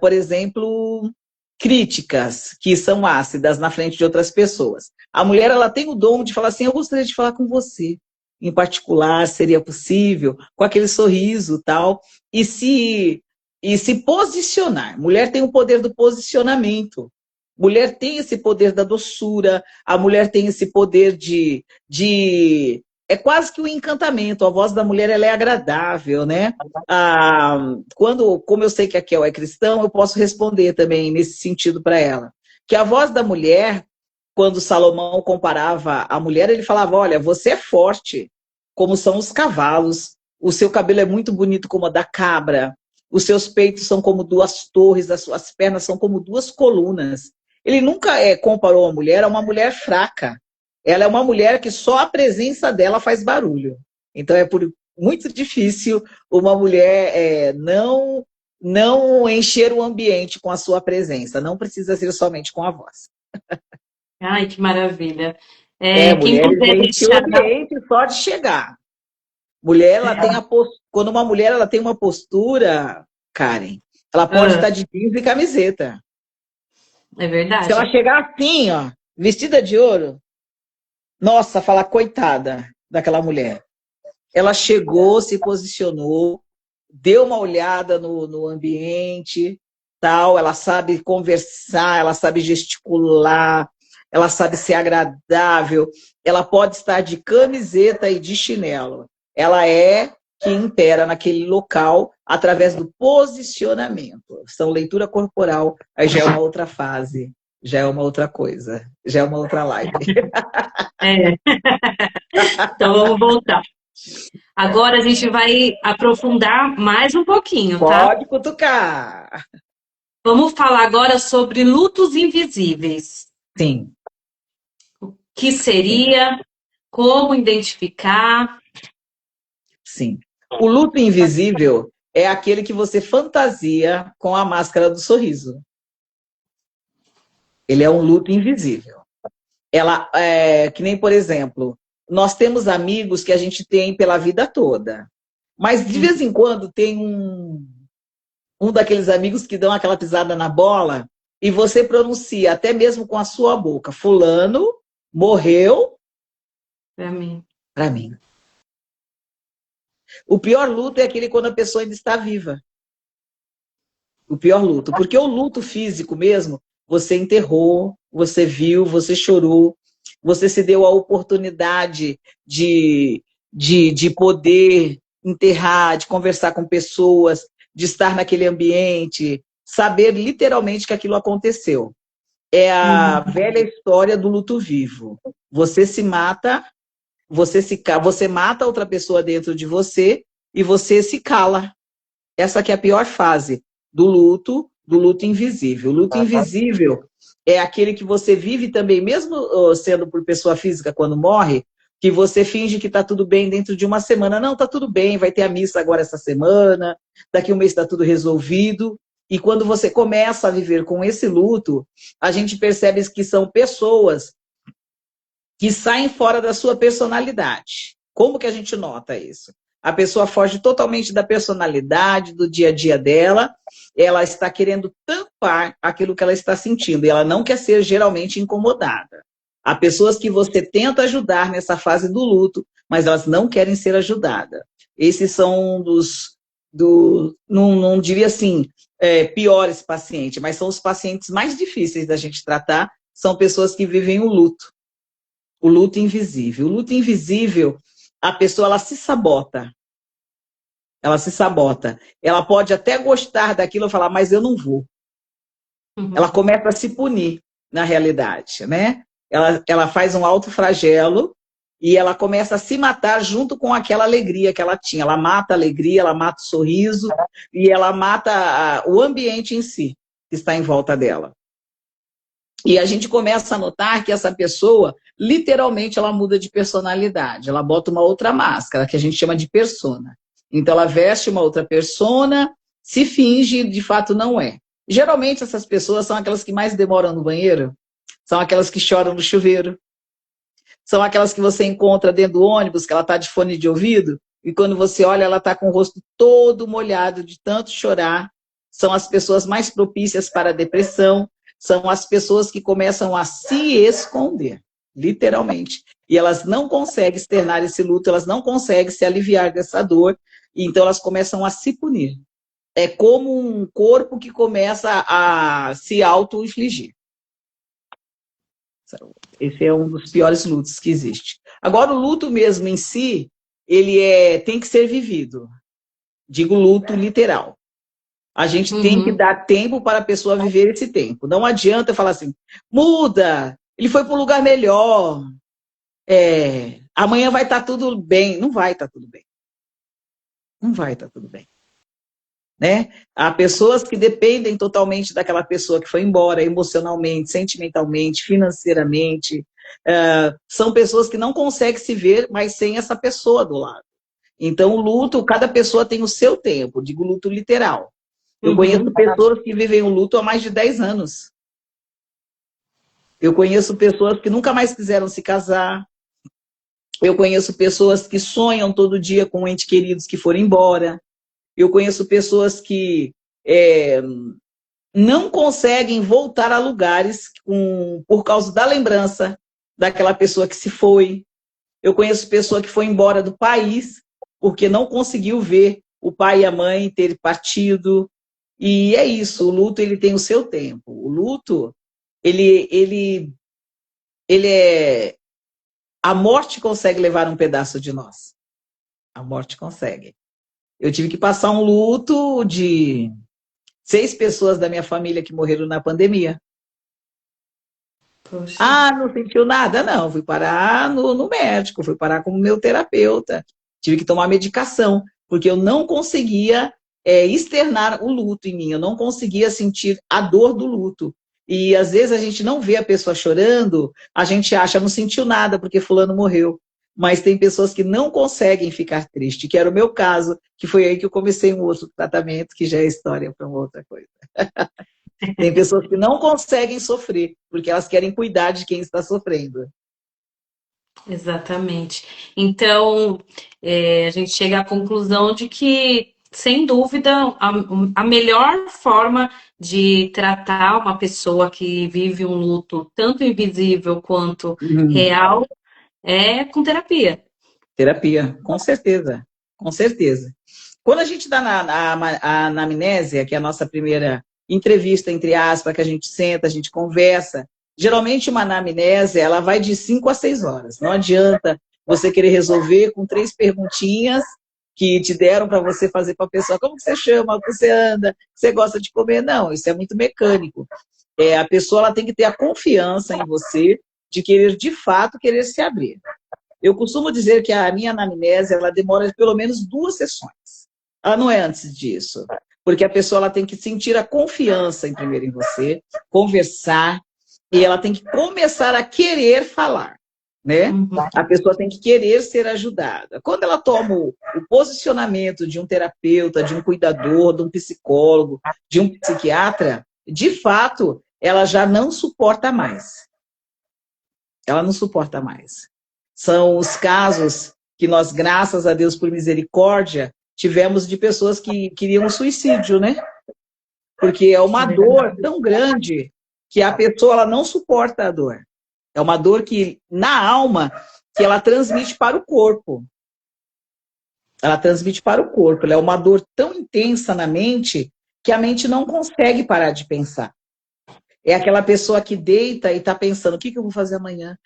por exemplo, críticas que são ácidas na frente de outras pessoas. A mulher ela tem o dom de falar assim, eu gostaria de falar com você. Em particular, seria possível, com aquele sorriso tal, e se posicionar. Mulher tem o poder do posicionamento. Mulher tem esse poder da doçura, a mulher tem esse poder é quase que um encantamento. A voz da mulher ela é agradável, né? Como eu sei que a Kel é cristã, eu posso responder também nesse sentido para ela. Que a voz da mulher, quando Salomão comparava a mulher, ele falava, olha, você é forte, como são os cavalos, o seu cabelo é muito bonito como a da cabra, os seus peitos são como duas torres, as suas pernas são como duas colunas. Ele nunca comparou a mulher a uma mulher fraca. Ela é uma mulher que só a presença dela faz barulho. Então é muito difícil uma mulher não encher o ambiente com a sua presença. Não precisa ser somente com a voz. Ai, que maravilha. Quem Mulheres puder enchem o deixar. ambiente só de chegar. Mulher, ela tem quando uma mulher ela tem uma postura, Karen, ela pode Ah, estar de jeans e camiseta. é Se ela verdade. chegar assim, ó, vestida de ouro, nossa, fala coitada daquela mulher. Ela chegou, se posicionou, deu uma olhada no ambiente, tal, ela sabe conversar, ela sabe gesticular, ela sabe ser agradável, ela pode estar de camiseta e de chinelo. Ela é que impera naquele local através do posicionamento. São leitura corporal, aí já é uma outra fase, já é uma outra coisa, já é uma outra live. É. Então vamos voltar. Agora a gente vai aprofundar mais um pouquinho, tá? Pode cutucar. Vamos falar agora sobre lutos invisíveis. Sim. O que seria, como identificar. Sim. O luto invisível é aquele que você fantasia com a máscara do sorriso. Ele é um luto invisível. Ela que nem, por exemplo, nós temos amigos que a gente tem pela vida toda. Mas de vez em quando tem um daqueles amigos que dão aquela pisada na bola e você pronuncia, até mesmo com a sua boca, fulano morreu Para mim. para mim. O pior luto é aquele quando a pessoa ainda está viva. O pior luto. Porque o luto físico mesmo, você enterrou, você viu, você chorou, você se deu a oportunidade de poder enterrar, de conversar com pessoas, de estar naquele ambiente, saber literalmente que aquilo aconteceu. É a velha história do luto vivo. Você se mata, você mata outra pessoa dentro de você e você se cala. Essa que é a pior fase do luto invisível. O luto invisível é aquele que você vive também, mesmo sendo por pessoa física quando morre, que você finge que está tudo bem dentro de uma semana. Não, está tudo bem, vai ter a missa agora essa semana, daqui um mês está tudo resolvido. E quando você começa a viver com esse luto, a gente percebe que são pessoas que saem fora da sua personalidade. Como que a gente nota isso? A pessoa foge totalmente da personalidade, do dia a dia dela, ela está querendo tampar aquilo que ela está sentindo, e ela não quer ser geralmente incomodada. Há pessoas que você tenta ajudar nessa fase do luto, mas elas não querem ser ajudadas. Esses são não diria assim, piores pacientes, mas são os pacientes mais difíceis da gente tratar, são pessoas que vivem o luto invisível. O luto invisível, a pessoa ela se sabota. Ela se sabota. Ela pode até gostar daquilo e falar, mas eu não vou. Ela começa a se punir, na realidade, né? Ela faz um autoflagelo e ela começa a se matar junto com aquela alegria que ela tinha. Ela mata a alegria, ela mata o sorriso e ela mata o ambiente em si, que está em volta dela. E a gente começa a notar que essa pessoa, literalmente, ela muda de personalidade. Ela bota uma outra máscara, que a gente chama de persona. Então, ela veste uma outra persona, se finge, de fato não é. Geralmente, essas pessoas são aquelas que mais demoram no banheiro, são aquelas que choram no chuveiro, são aquelas que você encontra dentro do ônibus, que ela está de fone de ouvido, e quando você olha, ela está com o rosto todo molhado de tanto chorar. São as pessoas mais propícias para a depressão, são as pessoas que começam a se esconder, literalmente. E elas não conseguem externar esse luto, elas não conseguem se aliviar dessa dor, então elas começam a se punir. É como um corpo que começa a se auto-infligir. Esse é um dos piores lutos que existe. Agora, o luto mesmo em si, ele tem que ser vivido. Digo luto literal. A gente tem que dar tempo para a pessoa viver esse tempo. Não adianta falar assim, muda, ele foi para um lugar melhor, amanhã vai estar tudo bem. Não vai estar tudo bem. Não vai estar tudo bem. Né? Há pessoas que dependem totalmente daquela pessoa que foi embora, emocionalmente, sentimentalmente, financeiramente. São pessoas que não conseguem se ver, mas sem essa pessoa do lado. Então, o luto, cada pessoa tem o seu tempo, digo luto literal. Eu conheço pessoas que vivem o luto há mais de 10 anos. Eu conheço pessoas que nunca mais quiseram se casar. Eu conheço pessoas que sonham todo dia com entes queridos que foram embora. Eu conheço pessoas que não conseguem voltar a lugares por causa da lembrança daquela pessoa que se foi. Eu conheço pessoa que foi embora do país porque não conseguiu ver o pai e a mãe ter partido. E é isso, o luto ele tem o seu tempo. O luto, ele, ele, ele é... A morte consegue levar um pedaço de nós. A morte consegue. Eu tive que passar um luto de 6 pessoas da minha família que morreram na pandemia. Poxa. Ah, não sentiu nada? Não, fui parar no médico, fui parar com o meu terapeuta. Tive que tomar medicação, porque eu não conseguia externar o luto em mim, eu não conseguia sentir a dor do luto. E às vezes a gente não vê a pessoa chorando, a gente acha, não sentiu nada porque fulano morreu. Mas tem pessoas que não conseguem ficar triste, que era o meu caso, que foi aí que eu comecei um outro tratamento, que já é história para uma outra coisa. Tem pessoas que não conseguem sofrer, porque elas querem cuidar de quem está sofrendo. Exatamente. Então, a gente chega à conclusão de que, sem dúvida, a melhor forma de tratar uma pessoa que vive um luto tanto invisível quanto Uhum. real é com terapia. Terapia, com certeza, com certeza. Quando a gente dá a anamnésia, que é a nossa primeira entrevista, entre aspas, que a gente senta, a gente conversa, geralmente uma anamnésia, ela vai de 5 a 6 horas. Não adianta você querer resolver com 3 perguntinhas que te deram para você fazer para a pessoa. Como que você chama? Como você anda? Você gosta de comer? Não, isso é muito mecânico. A pessoa ela tem que ter a confiança em você de querer, de fato, querer se abrir. Eu costumo dizer que a minha anamnese, ela demora pelo menos 2 sessões. Ela não é antes disso. Porque a pessoa ela tem que sentir a confiança, em primeiro, em você, conversar, e ela tem que começar a querer falar, né? Uhum. A pessoa tem que querer ser ajudada. Quando ela toma o posicionamento de um terapeuta, de um cuidador, de um psicólogo, de um psiquiatra, de fato, ela já não suporta mais. Ela não suporta mais. São os casos que nós, graças a Deus, por misericórdia, tivemos de pessoas que queriam suicídio, né? Porque é uma dor tão grande que a pessoa ela não suporta a dor. É uma dor que, na alma, que ela transmite para o corpo. Ela transmite para o corpo. Ela é uma dor tão intensa na mente que a mente não consegue parar de pensar. É aquela pessoa que deita e está pensando, o que eu vou fazer amanhã?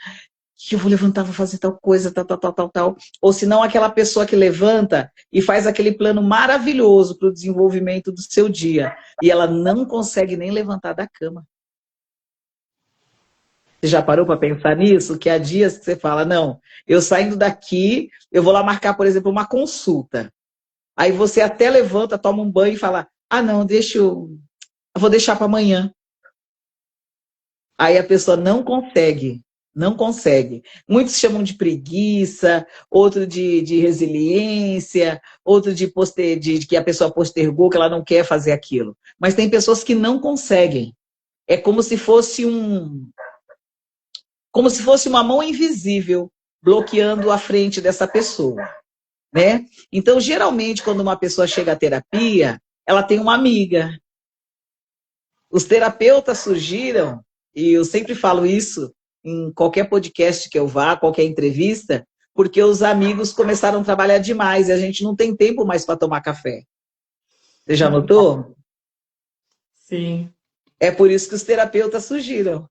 Que eu vou levantar, vou fazer tal coisa, tal, tal, tal, tal, tal. Ou se não, aquela pessoa que levanta e faz aquele plano maravilhoso para o desenvolvimento do seu dia. E ela não consegue nem levantar da cama. Você já parou para pensar nisso? Que há dias que você fala, não, eu saindo daqui, eu vou lá marcar, por exemplo, uma consulta. Aí você até levanta, toma um banho e fala, ah, não, eu vou deixar para amanhã. Aí a pessoa não consegue, não consegue. Muitos chamam de preguiça, outro de resiliência, outro de que a pessoa postergou, que ela não quer fazer aquilo. Mas tem pessoas que não conseguem. É como se fosse uma mão invisível bloqueando a frente dessa pessoa, né? Então, geralmente, quando uma pessoa chega à terapia, ela tem uma amiga. Os terapeutas surgiram, e eu sempre falo isso em qualquer podcast que eu vá, qualquer entrevista, porque os amigos começaram a trabalhar demais e a gente não tem tempo mais para tomar café. Você já notou? Sim. É por isso que os terapeutas surgiram.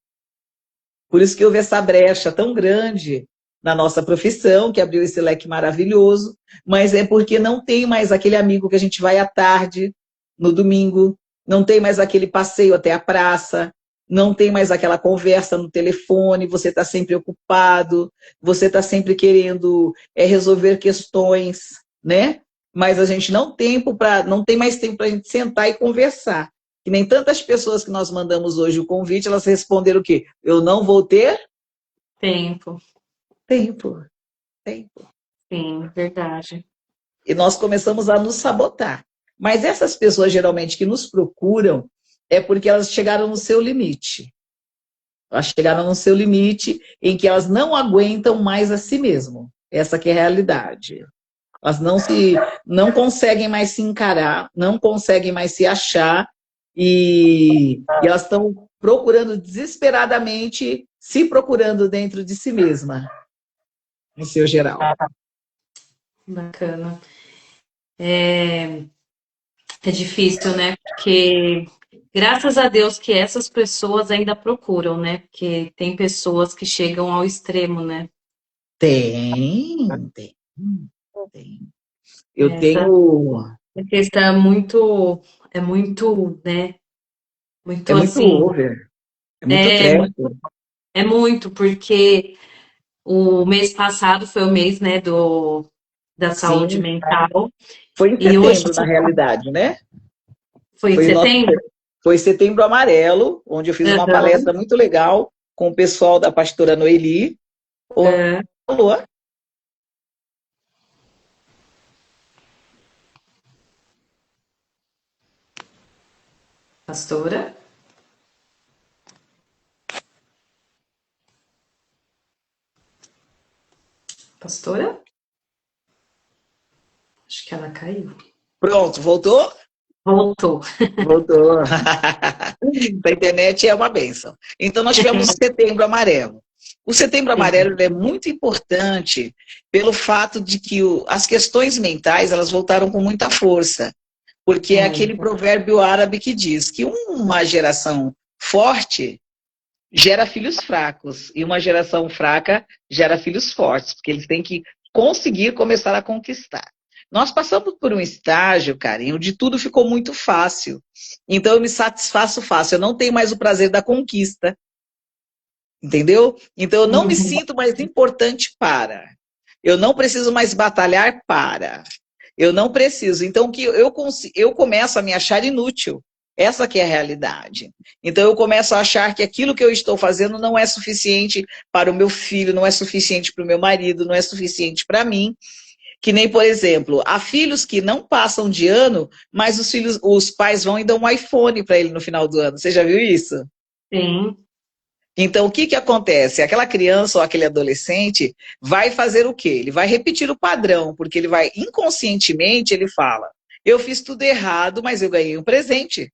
Por isso que houve essa brecha tão grande na nossa profissão, que abriu esse leque maravilhoso, mas é porque não tem mais aquele amigo que a gente vai à tarde, no domingo, não tem mais aquele passeio até a praça, não tem mais aquela conversa no telefone, você está sempre ocupado, você está sempre querendo resolver questões, né? Mas a gente não tem mais tempo para a gente sentar e conversar. Que nem tantas pessoas que nós mandamos hoje o convite, elas responderam o quê? Eu não vou ter Tempo. tempo. Tempo. Sim, verdade. E nós começamos a nos sabotar. Mas essas pessoas, geralmente, que nos procuram, é porque elas chegaram no seu limite. Elas chegaram no seu limite em que elas não aguentam mais a si mesmo. Essa que é a realidade. Elas não conseguem mais se encarar, não conseguem mais se achar e elas estão procurando desesperadamente, se procurando dentro de si mesma, em seu geral. Bacana. É difícil, né? Porque graças a Deus que essas pessoas ainda procuram, né? Porque tem pessoas que chegam ao extremo, né? Tem, tem, tem. Eu Essa tenho. questão é muito, né? É Muito muito assim, over, é muito é, trash. é muito, porque o mês passado foi o mês, né, da saúde Sim, mental, foi em e hoje setembro, na realidade, né? foi em Foi o nosso, setembro? foi Setembro Amarelo, onde eu fiz uma Aham, palestra muito legal com o pessoal da pastora Noeli. aham. Alô? Pastora? Pastora? Acho que ela caiu. Pronto, voltou? Voltou. Voltou. A internet é uma bênção. Então, nós tivemos o Setembro Amarelo. O Setembro Sim. Amarelo é muito importante pelo fato de que as questões mentais elas voltaram com muita força, porque é aquele Muito. provérbio árabe que diz que uma geração forte gera filhos fracos e uma geração fraca gera filhos fortes, porque eles têm que conseguir começar a conquistar. Nós passamos por um estágio, Karen, onde tudo ficou muito fácil. Então eu me satisfaço fácil, eu não tenho mais o prazer da conquista, entendeu? Então eu não me Uhum. sinto mais importante para. Eu não preciso mais batalhar para. Eu não preciso. Então que eu começo a me achar inútil. Essa que é a realidade. Então eu começo a achar que aquilo que eu estou fazendo não é suficiente para o meu filho, não é suficiente para o meu marido, não é suficiente para mim. Que nem, por exemplo, há filhos que não passam de ano, mas os pais vão e dão um iPhone para ele no final do ano. Você já viu isso? Sim. Então, o que que acontece? Aquela criança ou aquele adolescente vai fazer o quê? Ele vai repetir o padrão, porque ele vai, inconscientemente, ele fala: eu fiz tudo errado, mas eu ganhei um presente.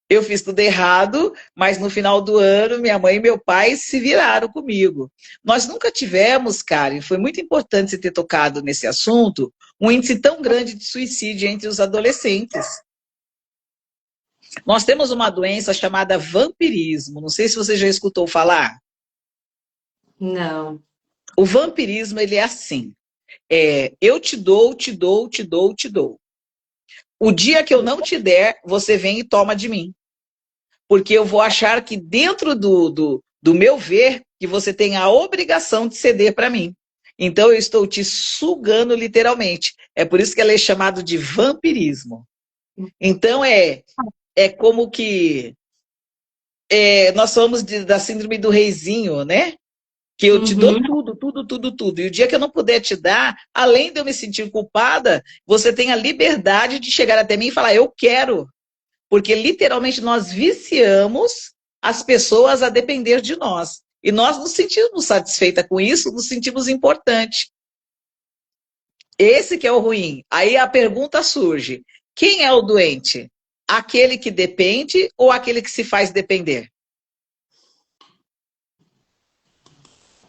Eu fiz tudo errado, mas no final do ano, minha mãe e meu pai se viraram comigo. Nós nunca tivemos, Karen, foi muito importante você ter tocado nesse assunto, um índice tão grande de suicídio entre os adolescentes. Nós temos uma doença chamada vampirismo. Não sei se você já escutou falar. Não. O vampirismo, ele é assim. Eu te dou, te dou, te dou, te dou. O dia que eu não te der, você vem e toma de mim. Porque eu vou achar que dentro do meu ver, que você tem a obrigação de ceder para mim. Então eu estou te sugando literalmente. É por isso que ela é chamado de vampirismo. Então é como que nós somos da síndrome do reizinho, né? Que eu te dou Uhum. tudo, tudo, tudo, tudo. E o dia que eu não puder te dar, além de eu me sentir culpada, você tem a liberdade de chegar até mim e falar, eu quero. Porque literalmente nós viciamos as pessoas a depender de nós. E nós nos sentimos satisfeitas com isso, nos sentimos importantes. Esse que é o ruim. Aí a pergunta surge: quem é o doente? Aquele que depende ou aquele que se faz depender?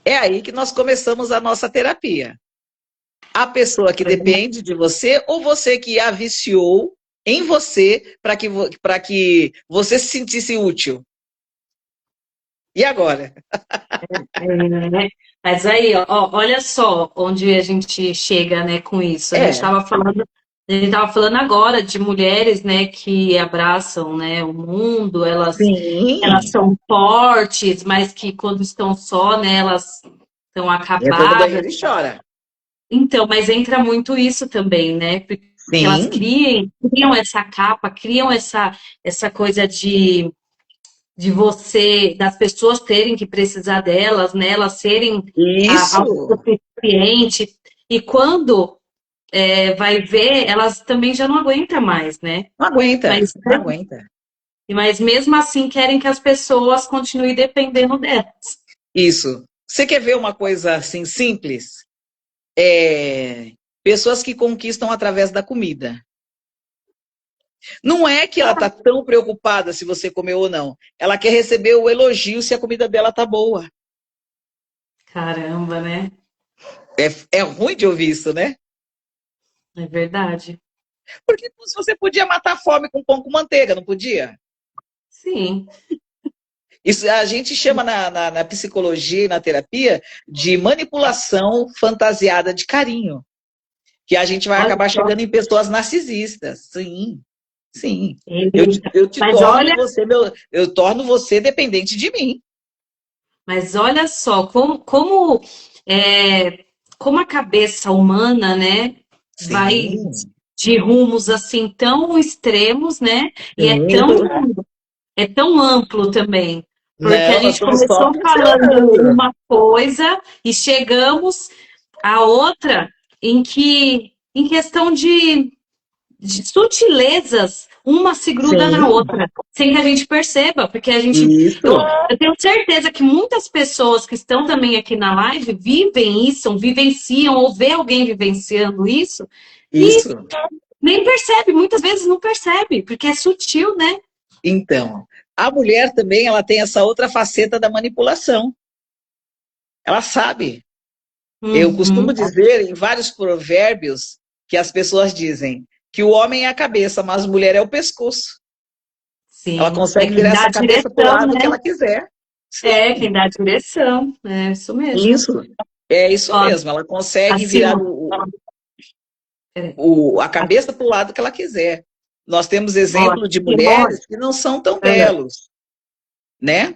É aí que nós começamos a nossa terapia. A pessoa que depende de você ou você que a viciou em você para que você se sentisse útil. E agora? É, mas aí, ó, olha só onde a gente chega, né, com isso. É, A gente estava falando agora de mulheres, né, que abraçam, né, o mundo, elas sim. são fortes, mas que quando estão só, né, elas estão Entra no acabadas. banheiro e chora. Então, mas entra muito isso também, né? Porque elas Sim, criam essa capa, criam essa coisa das pessoas terem que precisar delas, né? Elas serem isso. autossuficiente. E quando vai ver, elas também já não aguentam mais, né? Não aguenta, Mas, não aguenta. mas mesmo assim querem que as pessoas continuem dependendo delas. Isso. Você quer ver uma coisa assim simples? É, pessoas que conquistam através da comida. Não é que ela está tão preocupada se você comeu ou não. Ela quer receber o elogio se a comida dela tá boa. Caramba, né? É ruim de ouvir isso, né? É verdade. Porque se você podia matar a fome com pão com manteiga, não podia? Sim. Isso a gente chama na psicologia e na terapia de manipulação fantasiada de carinho. Que a gente vai Olha acabar só. chegando em pessoas narcisistas. Sim, sim. Eita. Eu te Mas torno olha, você, eu torno você dependente de mim. mas olha só, é, como a cabeça humana, né, vai Sim, de rumos assim tão extremos, né? E sim. é tão amplo também. Porque a Não, nós gente estamos só começou falando pincelando. uma coisa e chegamos a outra em questão de sutilezas, uma se gruda na Sim, outra, sem que a gente perceba, porque isso, eu tenho certeza que muitas pessoas que estão também aqui na live vivem isso, vivenciam ou vê alguém vivenciando isso e isso. nem percebe, muitas vezes não percebe, porque é sutil, né? Então, a mulher também, ela tem essa outra faceta da manipulação. Ela sabe. Eu costumo Uhum, dizer em vários provérbios que as pessoas dizem que o homem é a cabeça, mas a mulher é o pescoço. Ela sim, é consegue quem virar dá a essa cabeça para o direção, lado que né? ela quiser. É Sim, quem dá a direção, é isso mesmo. isso. É isso Ó, mesmo. Ela consegue assim, virar é, a cabeça para o lado que ela quiser. Nós temos ó, exemplo de mulheres que não são tão belos, né?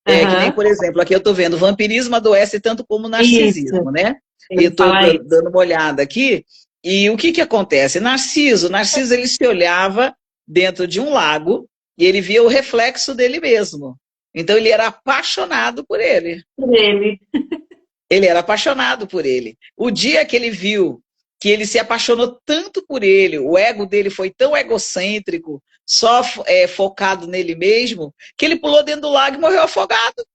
É que nem, aham, por exemplo, aqui eu estou vendo, vampirismo adoece tanto como isso, narcisismo, né? E ele estou fala isso. dando uma olhada aqui, e o que que acontece? Narciso, ele se olhava dentro de um lago e ele via o reflexo dele mesmo. Então ele era apaixonado por ele. Ele, Ele era apaixonado por ele. O dia que ele viu que ele se apaixonou tanto por ele, o ego dele foi tão egocêntrico, só focado nele mesmo, que ele pulou dentro do lago e morreu afogado.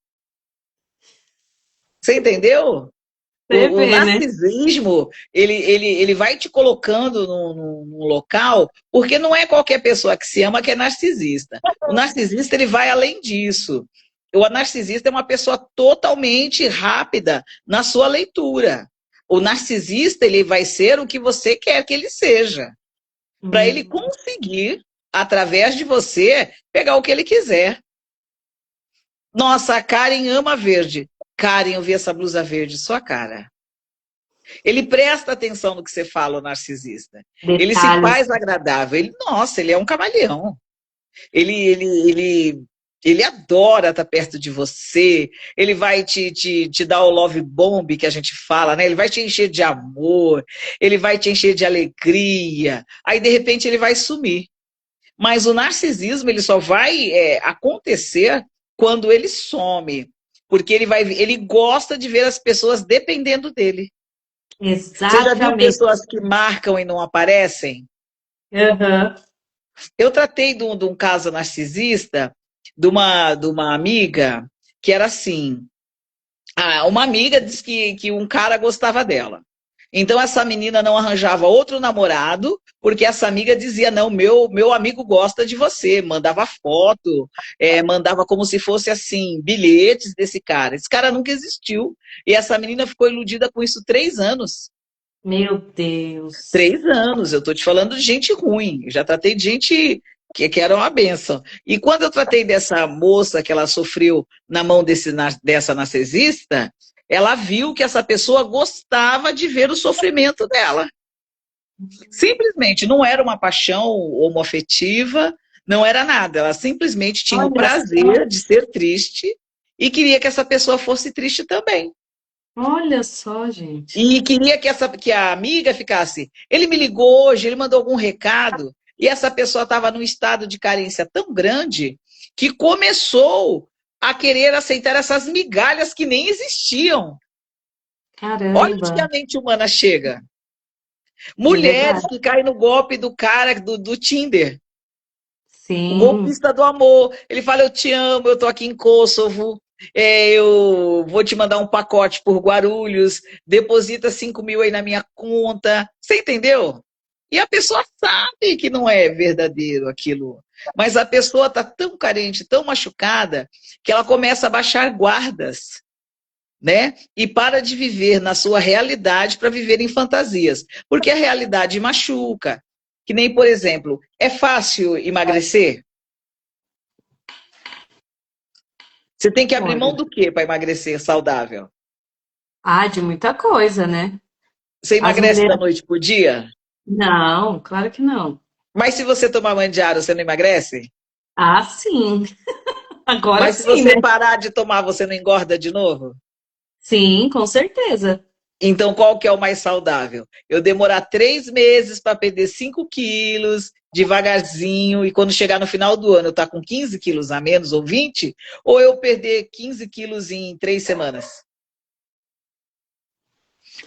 Você entendeu? você O vê, né? narcisismo, ele vai te colocando num local, porque não é qualquer pessoa que se ama que é narcisista. O narcisista, ele vai além disso. O narcisista é uma pessoa totalmente rápida na sua leitura. O narcisista, ele vai ser o que você quer que ele seja, para ele Hum. conseguir, através de você, pegar o que ele quiser. Nossa, a Karen ama verde. Karen, eu vi essa blusa verde, sua cara. Ele presta atenção no que você fala, o narcisista. Ele se Detalhes. faz agradável. Nossa, ele é um camaleão. Ele, ele, ele, ele adora estar perto de você. Ele vai te dar o love bomb que a gente fala, né? Ele vai te encher de amor. Ele vai te encher de alegria. Aí, de repente, ele vai sumir. Mas o narcisismo, ele só vai acontecer quando ele some. Porque ele gosta de ver as pessoas dependendo dele. Você já viu Exatamente. pessoas que marcam e não aparecem? Aham. Eu tratei de um caso narcisista de uma amiga que era assim. Uma amiga disse que um cara gostava dela. Então essa menina não arranjava outro namorado, porque essa amiga dizia, não, meu amigo gosta de você, mandava foto, mandava como se fosse assim, bilhetes desse cara. Esse cara nunca existiu. E essa menina ficou iludida com isso 3 anos. Meu Deus. 3 anos, eu estou te falando de gente ruim. Eu já tratei de gente que era uma benção. E quando eu tratei dessa moça que ela sofreu na mão dessa narcisista, ela viu que essa pessoa gostava de ver o sofrimento dela. Simplesmente não era uma paixão homoafetiva, não era nada. Ela simplesmente tinha o Olha só. prazer de ser triste e queria que essa pessoa fosse triste também. Olha só, gente. E queria que a amiga ficasse. Ele me ligou hoje, ele mandou algum recado, e essa pessoa estava num estado de carência tão grande que começou a querer aceitar essas migalhas que nem existiam. Olha onde que Caramba. a mente humana chega. É Mulheres verdade. que caem no golpe do cara do Tinder. O Sim. golpista do amor. Ele fala, eu te amo, eu estou aqui em Kosovo, eu vou te mandar um pacote por Guarulhos, deposita 5.000 aí na minha conta. Você entendeu? E a pessoa sabe que não é verdadeiro aquilo. Mas a pessoa está tão carente, tão machucada, que ela começa a baixar guardas, né? E para de viver na sua realidade para viver em fantasias. Porque a realidade machuca. Que nem, por exemplo, é fácil emagrecer? Você tem que abrir mão Olha, do quê para emagrecer saudável? de muita coisa, né? Você As emagrece da mulheres. noite pro dia? Não, claro que não. Mas se você tomar mandiara, você não emagrece? Ah, sim. Agora Mas se sim, né? você parar de tomar, você não engorda de novo? Sim, com certeza. Então, qual que é o mais saudável? Eu demorar 3 meses para perder 5 quilos, devagarzinho, e quando chegar no final do ano eu estar com 15 quilos a menos ou 20, ou eu perder 15 quilos em 3 semanas?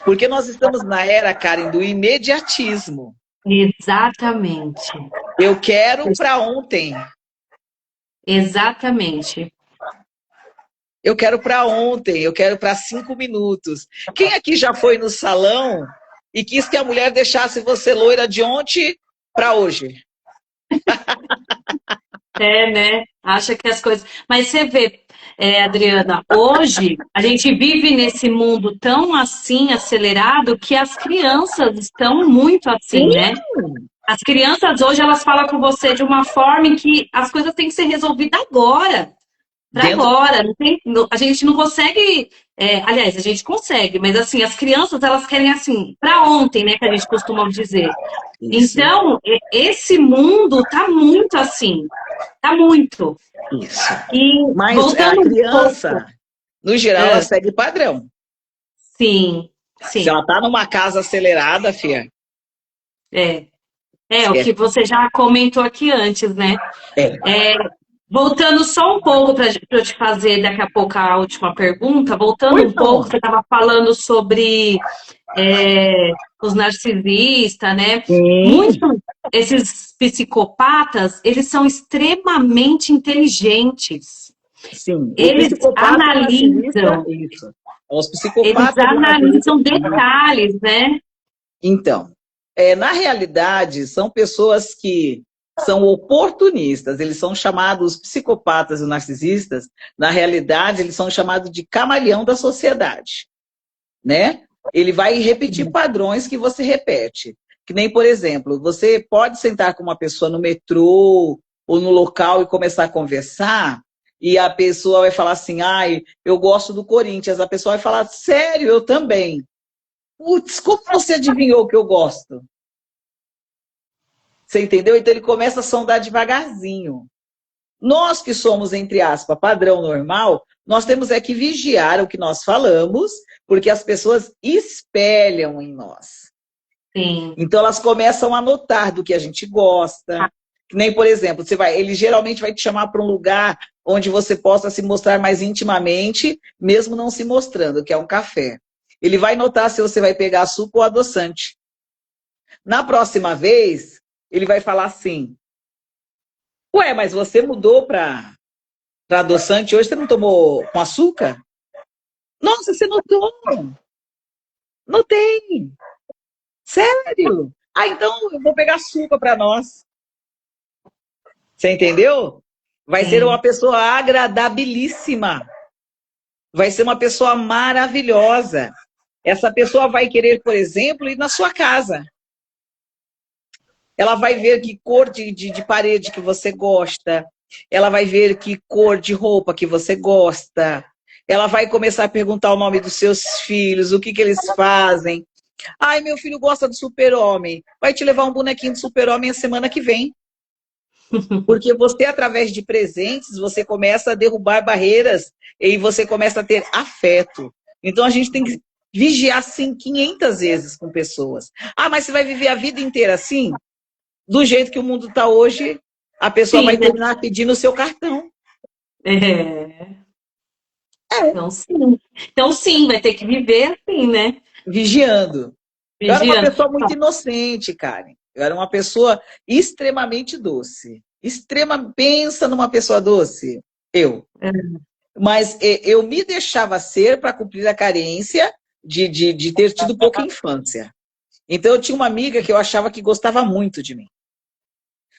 Porque nós estamos na era, Karen, do imediatismo. Exatamente. Eu quero para ontem. Exatamente. Eu quero para ontem, eu quero para 5 minutos. Quem aqui já foi no salão e quis que a mulher deixasse você loira de ontem para hoje? É, né? Acha que as coisas. Mas você vê, Adriana, hoje a gente vive nesse mundo tão assim acelerado que as crianças estão muito assim, Sim, né? As crianças hoje elas falam com você de uma forma em que as coisas têm que ser resolvidas agora. Para dentro agora, a gente não consegue, aliás, a gente consegue, mas assim, as crianças elas querem assim, para ontem, né, que a gente costuma dizer. isso, Então, esse mundo tá muito assim, tá muito. isso. E Mas a voltando um criança, pouco, no geral, ela é, segue padrão. sim, Se ela sim, tá numa casa acelerada, fia, é, o é, que você já comentou aqui antes, né? é. É, voltando só um pouco para eu te fazer daqui a pouco a última pergunta, voltando Pois um pouco, não. você estava falando sobre os narcisistas, né? Sim, Muitos esses psicopatas, eles são extremamente inteligentes. sim. O Eles psicopata e o narcisista, analisam, isso. Os eles psicopatas e o narcisista. analisam detalhes, né? Então, na realidade, são pessoas que são oportunistas, eles são chamados psicopatas e narcisistas, na realidade, eles são chamados de camaleão da sociedade, né? Ele vai repetir padrões que você repete. Que nem, por exemplo, você pode sentar com uma pessoa no metrô ou no local e começar a conversar, e a pessoa vai falar assim, ai, eu gosto do Corinthians. A pessoa vai falar, sério, eu também. Putz, como você adivinhou que eu gosto? Você entendeu? Então ele começa a sondar devagarzinho. Nós que somos, entre aspas, padrão normal, nós temos é que vigiar o que nós falamos, porque as pessoas espelham em nós. Sim. Então elas começam a notar do que a gente gosta. Que nem, por exemplo, ele geralmente vai te chamar para um lugar onde você possa se mostrar mais intimamente, mesmo não se mostrando, que é um café. Ele vai notar se você vai pegar suco ou adoçante. Na próxima vez, ele vai falar assim: ué, mas você mudou para adoçante hoje, você não tomou com açúcar? Nossa, você notou? Notei. Sério? Ah, então eu vou pegar açúcar para nós. Você entendeu? Vai ser uma Sim. pessoa agradabilíssima. Vai ser uma pessoa maravilhosa. Essa pessoa vai querer, por exemplo, ir na sua casa. Ela vai ver que cor de parede que você gosta. Ela vai ver que cor de roupa que você gosta. Ela vai começar a perguntar o nome dos seus filhos, o que, que eles fazem. Ai, meu filho gosta do super-homem. Vai te levar um bonequinho do super-homem a semana que vem. Porque você, através de presentes, você começa a derrubar barreiras e você começa a ter afeto. Então, a gente tem que vigiar, assim, 500 vezes com pessoas. Ah, mas você vai viver a vida inteira assim? Do jeito que o mundo está hoje, a pessoa Sim, vai né? terminar pedindo o seu cartão. É. É, Então, sim, vai ter que viver assim, né? vigiando. Eu era uma Vigiando. pessoa muito inocente, Karen. Eu era uma pessoa extremamente doce. Pensa numa pessoa doce. Eu. Mas eu me deixava ser para cumprir a carência de ter tido pouca infância. Então eu tinha uma amiga que eu achava que gostava muito de mim.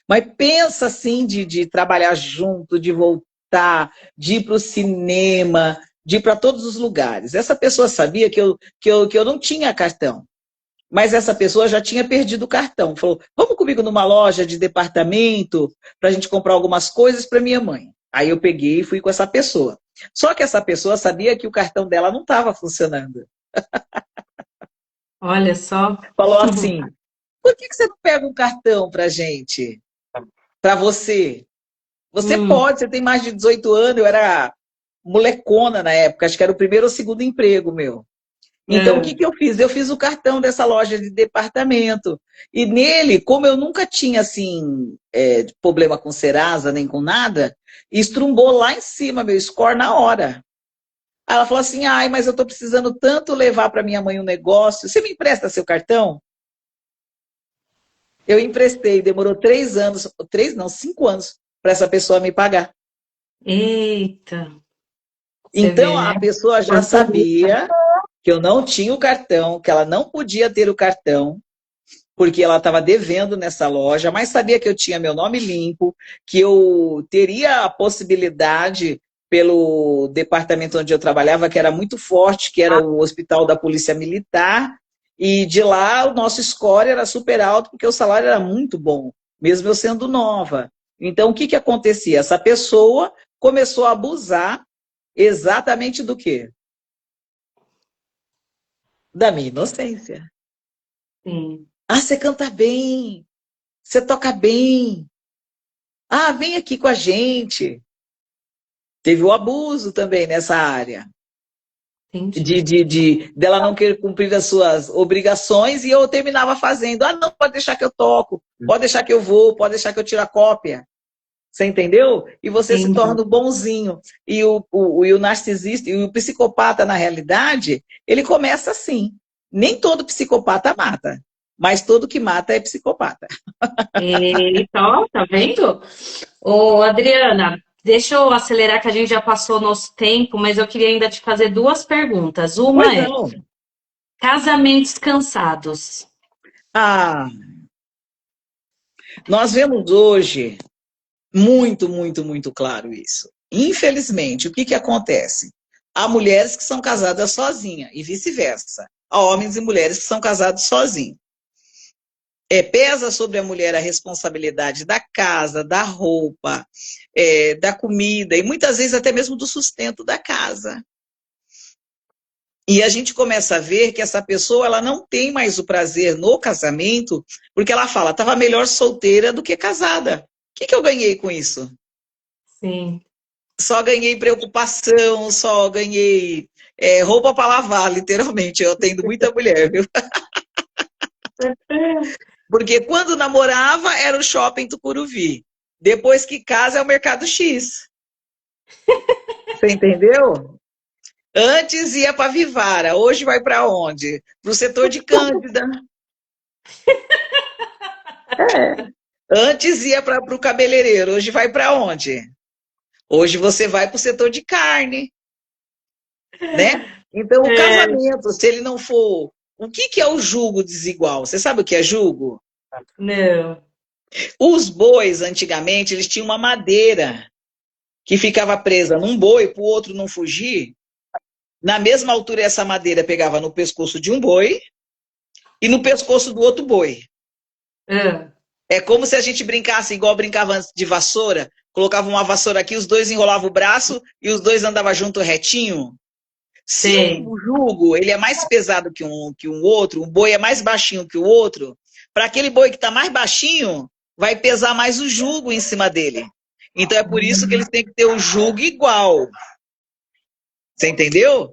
Mas pensa assim de trabalhar junto, de voltar, de ir para o cinema, de ir para todos os lugares. Essa pessoa sabia que eu não tinha cartão. Mas essa pessoa já tinha perdido o cartão. Falou, vamos comigo numa loja de departamento para a gente comprar algumas coisas para minha mãe. Aí eu peguei e fui com essa pessoa. Só que essa pessoa sabia que o cartão dela não estava funcionando. Olha só. Falou assim, por que você não pega um cartão para gente? Para você? Você Hum, pode, você tem mais de 18 anos, eu era molecona na época, acho que era o primeiro ou segundo emprego meu. Então, o que é. que eu fiz? Eu fiz o cartão dessa loja de departamento. E nele, como eu nunca tinha, assim, problema com Serasa, nem com nada, estrumbou lá em cima meu score na hora. Aí ela falou assim, ai, mas eu estou precisando tanto levar para minha mãe um negócio. Você me empresta seu cartão? Eu emprestei, demorou 3 anos, 3 não, 5 anos, para essa pessoa me pagar. Eita, você Então, vê, a né? pessoa já sabia que eu não tinha o cartão, que ela não podia ter o cartão, porque ela estava devendo nessa loja, mas sabia que eu tinha meu nome limpo, que eu teria a possibilidade, pelo departamento onde eu trabalhava, que era muito forte, que era o Hospital da Polícia Militar, e de lá o nosso score era super alto, porque o salário era muito bom, mesmo eu sendo nova. Então, o que, que acontecia? Essa pessoa começou a abusar exatamente do quê? Da minha inocência. Sim. Ah, você canta bem, você toca bem. Ah, vem aqui com a gente. Teve o abuso também nessa área. Entendi. Dela não querer cumprir as suas obrigações e eu terminava fazendo. Ah, não, pode deixar que eu toco, pode deixar que eu vou, pode deixar que eu tiro a cópia. Você entendeu? E você se Entendi. torna o bonzinho. E o narcisista, e o psicopata, na realidade, ele começa assim. Nem todo psicopata mata, mas todo que mata é psicopata. Eita, ó, tá vendo? Ô, Adriana, deixa eu acelerar que a gente já passou nosso tempo, mas eu queria ainda te fazer duas perguntas. Pois Uma é: não. casamentos cansados. Ah, nós vemos hoje muito, muito, muito claro isso. Infelizmente, o que, que acontece? Há mulheres que são casadas sozinhas e vice-versa. Há homens e mulheres que são casados sozinhos. Pesa sobre a mulher a responsabilidade da casa, da roupa, da comida e muitas vezes até mesmo do sustento da casa. E a gente começa a ver que essa pessoa ela não tem mais o prazer no casamento, porque ela fala, estava melhor solteira do que casada. O que, que eu ganhei com isso? Sim. Só ganhei preocupação, só ganhei roupa para lavar, literalmente. Eu atendo muita mulher, viu? Porque quando namorava era o shopping Tucuruvi. Depois que casa é o Mercado X. Você entendeu? Antes ia para Vivara, hoje vai para onde? Para o setor de Cândida. Antes ia para o cabeleireiro, hoje vai para onde? Hoje você vai para o setor de carne, né? Então, o É, casamento, se ele não for. O que, que é o jugo desigual? Você sabe o que é jugo? não. Os bois, antigamente, eles tinham uma madeira que ficava presa num boi para o outro não fugir. Na mesma altura, essa madeira pegava no pescoço de um boi e no pescoço do outro boi. Ah, É como se a gente brincasse igual brincava antes de vassoura. Colocava uma vassoura aqui, os dois enrolavam o braço e os dois andavam junto retinho. Se sei. um jugo ele é mais pesado que um outro, um boi é mais baixinho que o outro, para aquele boi que está mais baixinho, vai pesar mais o jugo em cima dele. Então é por isso que eles têm que ter o jugo igual. Você entendeu?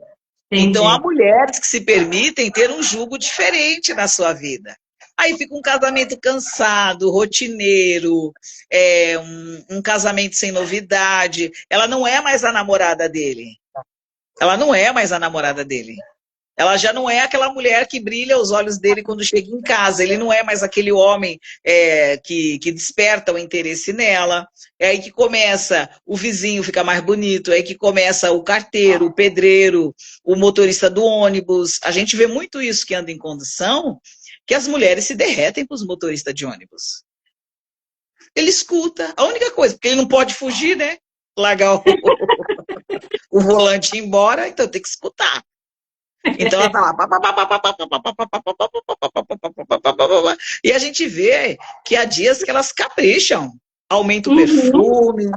Então há Entendi. mulheres que se permitem ter um jugo diferente na sua vida. Aí fica um casamento cansado, rotineiro, um casamento sem novidade. Ela não é mais a namorada dele. Ela não é mais a namorada dele. Ela já não é aquela mulher que brilha os olhos dele quando chega em casa. Ele não é mais aquele homem que desperta o interesse nela. É aí que começa o vizinho ficar mais bonito, é aí que começa o carteiro, o pedreiro, o motorista do ônibus. A gente vê muito isso que anda em condução, que as mulheres se derretem para os motoristas de ônibus. Ele escuta. A única coisa, porque ele não pode fugir, né? Largar o volante e ir embora, então tem que escutar. Então ela tá lá. E a gente vê que há dias que elas capricham. Aumenta o Uhum. perfume.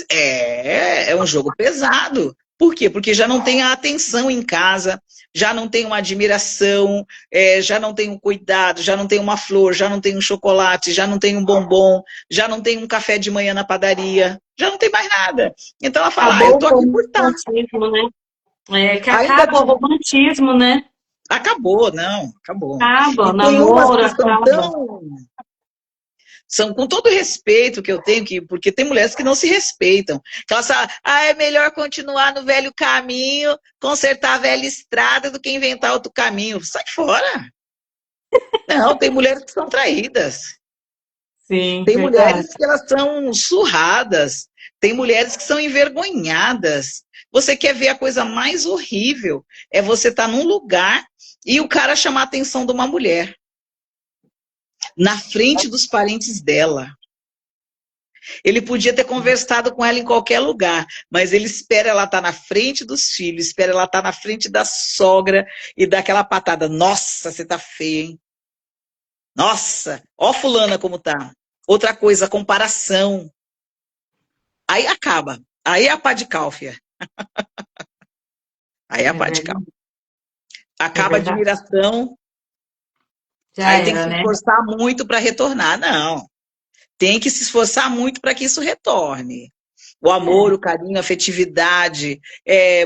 É um jogo pesado. Por quê? Porque já não tem a atenção em casa, já não tem uma admiração, já não tem um cuidado, já não tem uma flor, já não tem um chocolate, já não tem um bombom, já não tem um café de manhã na padaria, já não tem mais nada. Então ela fala, eu Acabou tô aqui o por estar. romantismo, né? É que Ainda acaba o romantismo, né? acabou, não, acabou. Acaba, E o tem umas namoro que são acaba. tão são com todo o respeito que eu tenho, porque tem mulheres que não se respeitam. Que elas falam, é melhor continuar no velho caminho, consertar a velha estrada do que inventar outro caminho. Sai fora. Não, tem mulheres que são traídas. Sim, Tem verdade. mulheres que elas são surradas. Tem mulheres que são envergonhadas. Você quer ver a coisa mais horrível? É você estar num lugar e o cara chamar a atenção de uma mulher na frente dos parentes dela. Ele podia ter conversado com ela em qualquer lugar, mas ele espera ela estar na frente dos filhos, espera ela estar na frente da sogra e dá aquela patada. Nossa, você tá feia, hein? Nossa, ó fulana como tá. Outra coisa, comparação. Aí acaba. Aí é a pá de cal, fia. Aí é a É pá de cal. verdade. É Acaba a verdade. admiração, Já aí tem que era, se né? esforçar muito para retornar. Não, tem que se esforçar muito para que isso retorne. O amor, É. o carinho, a afetividade.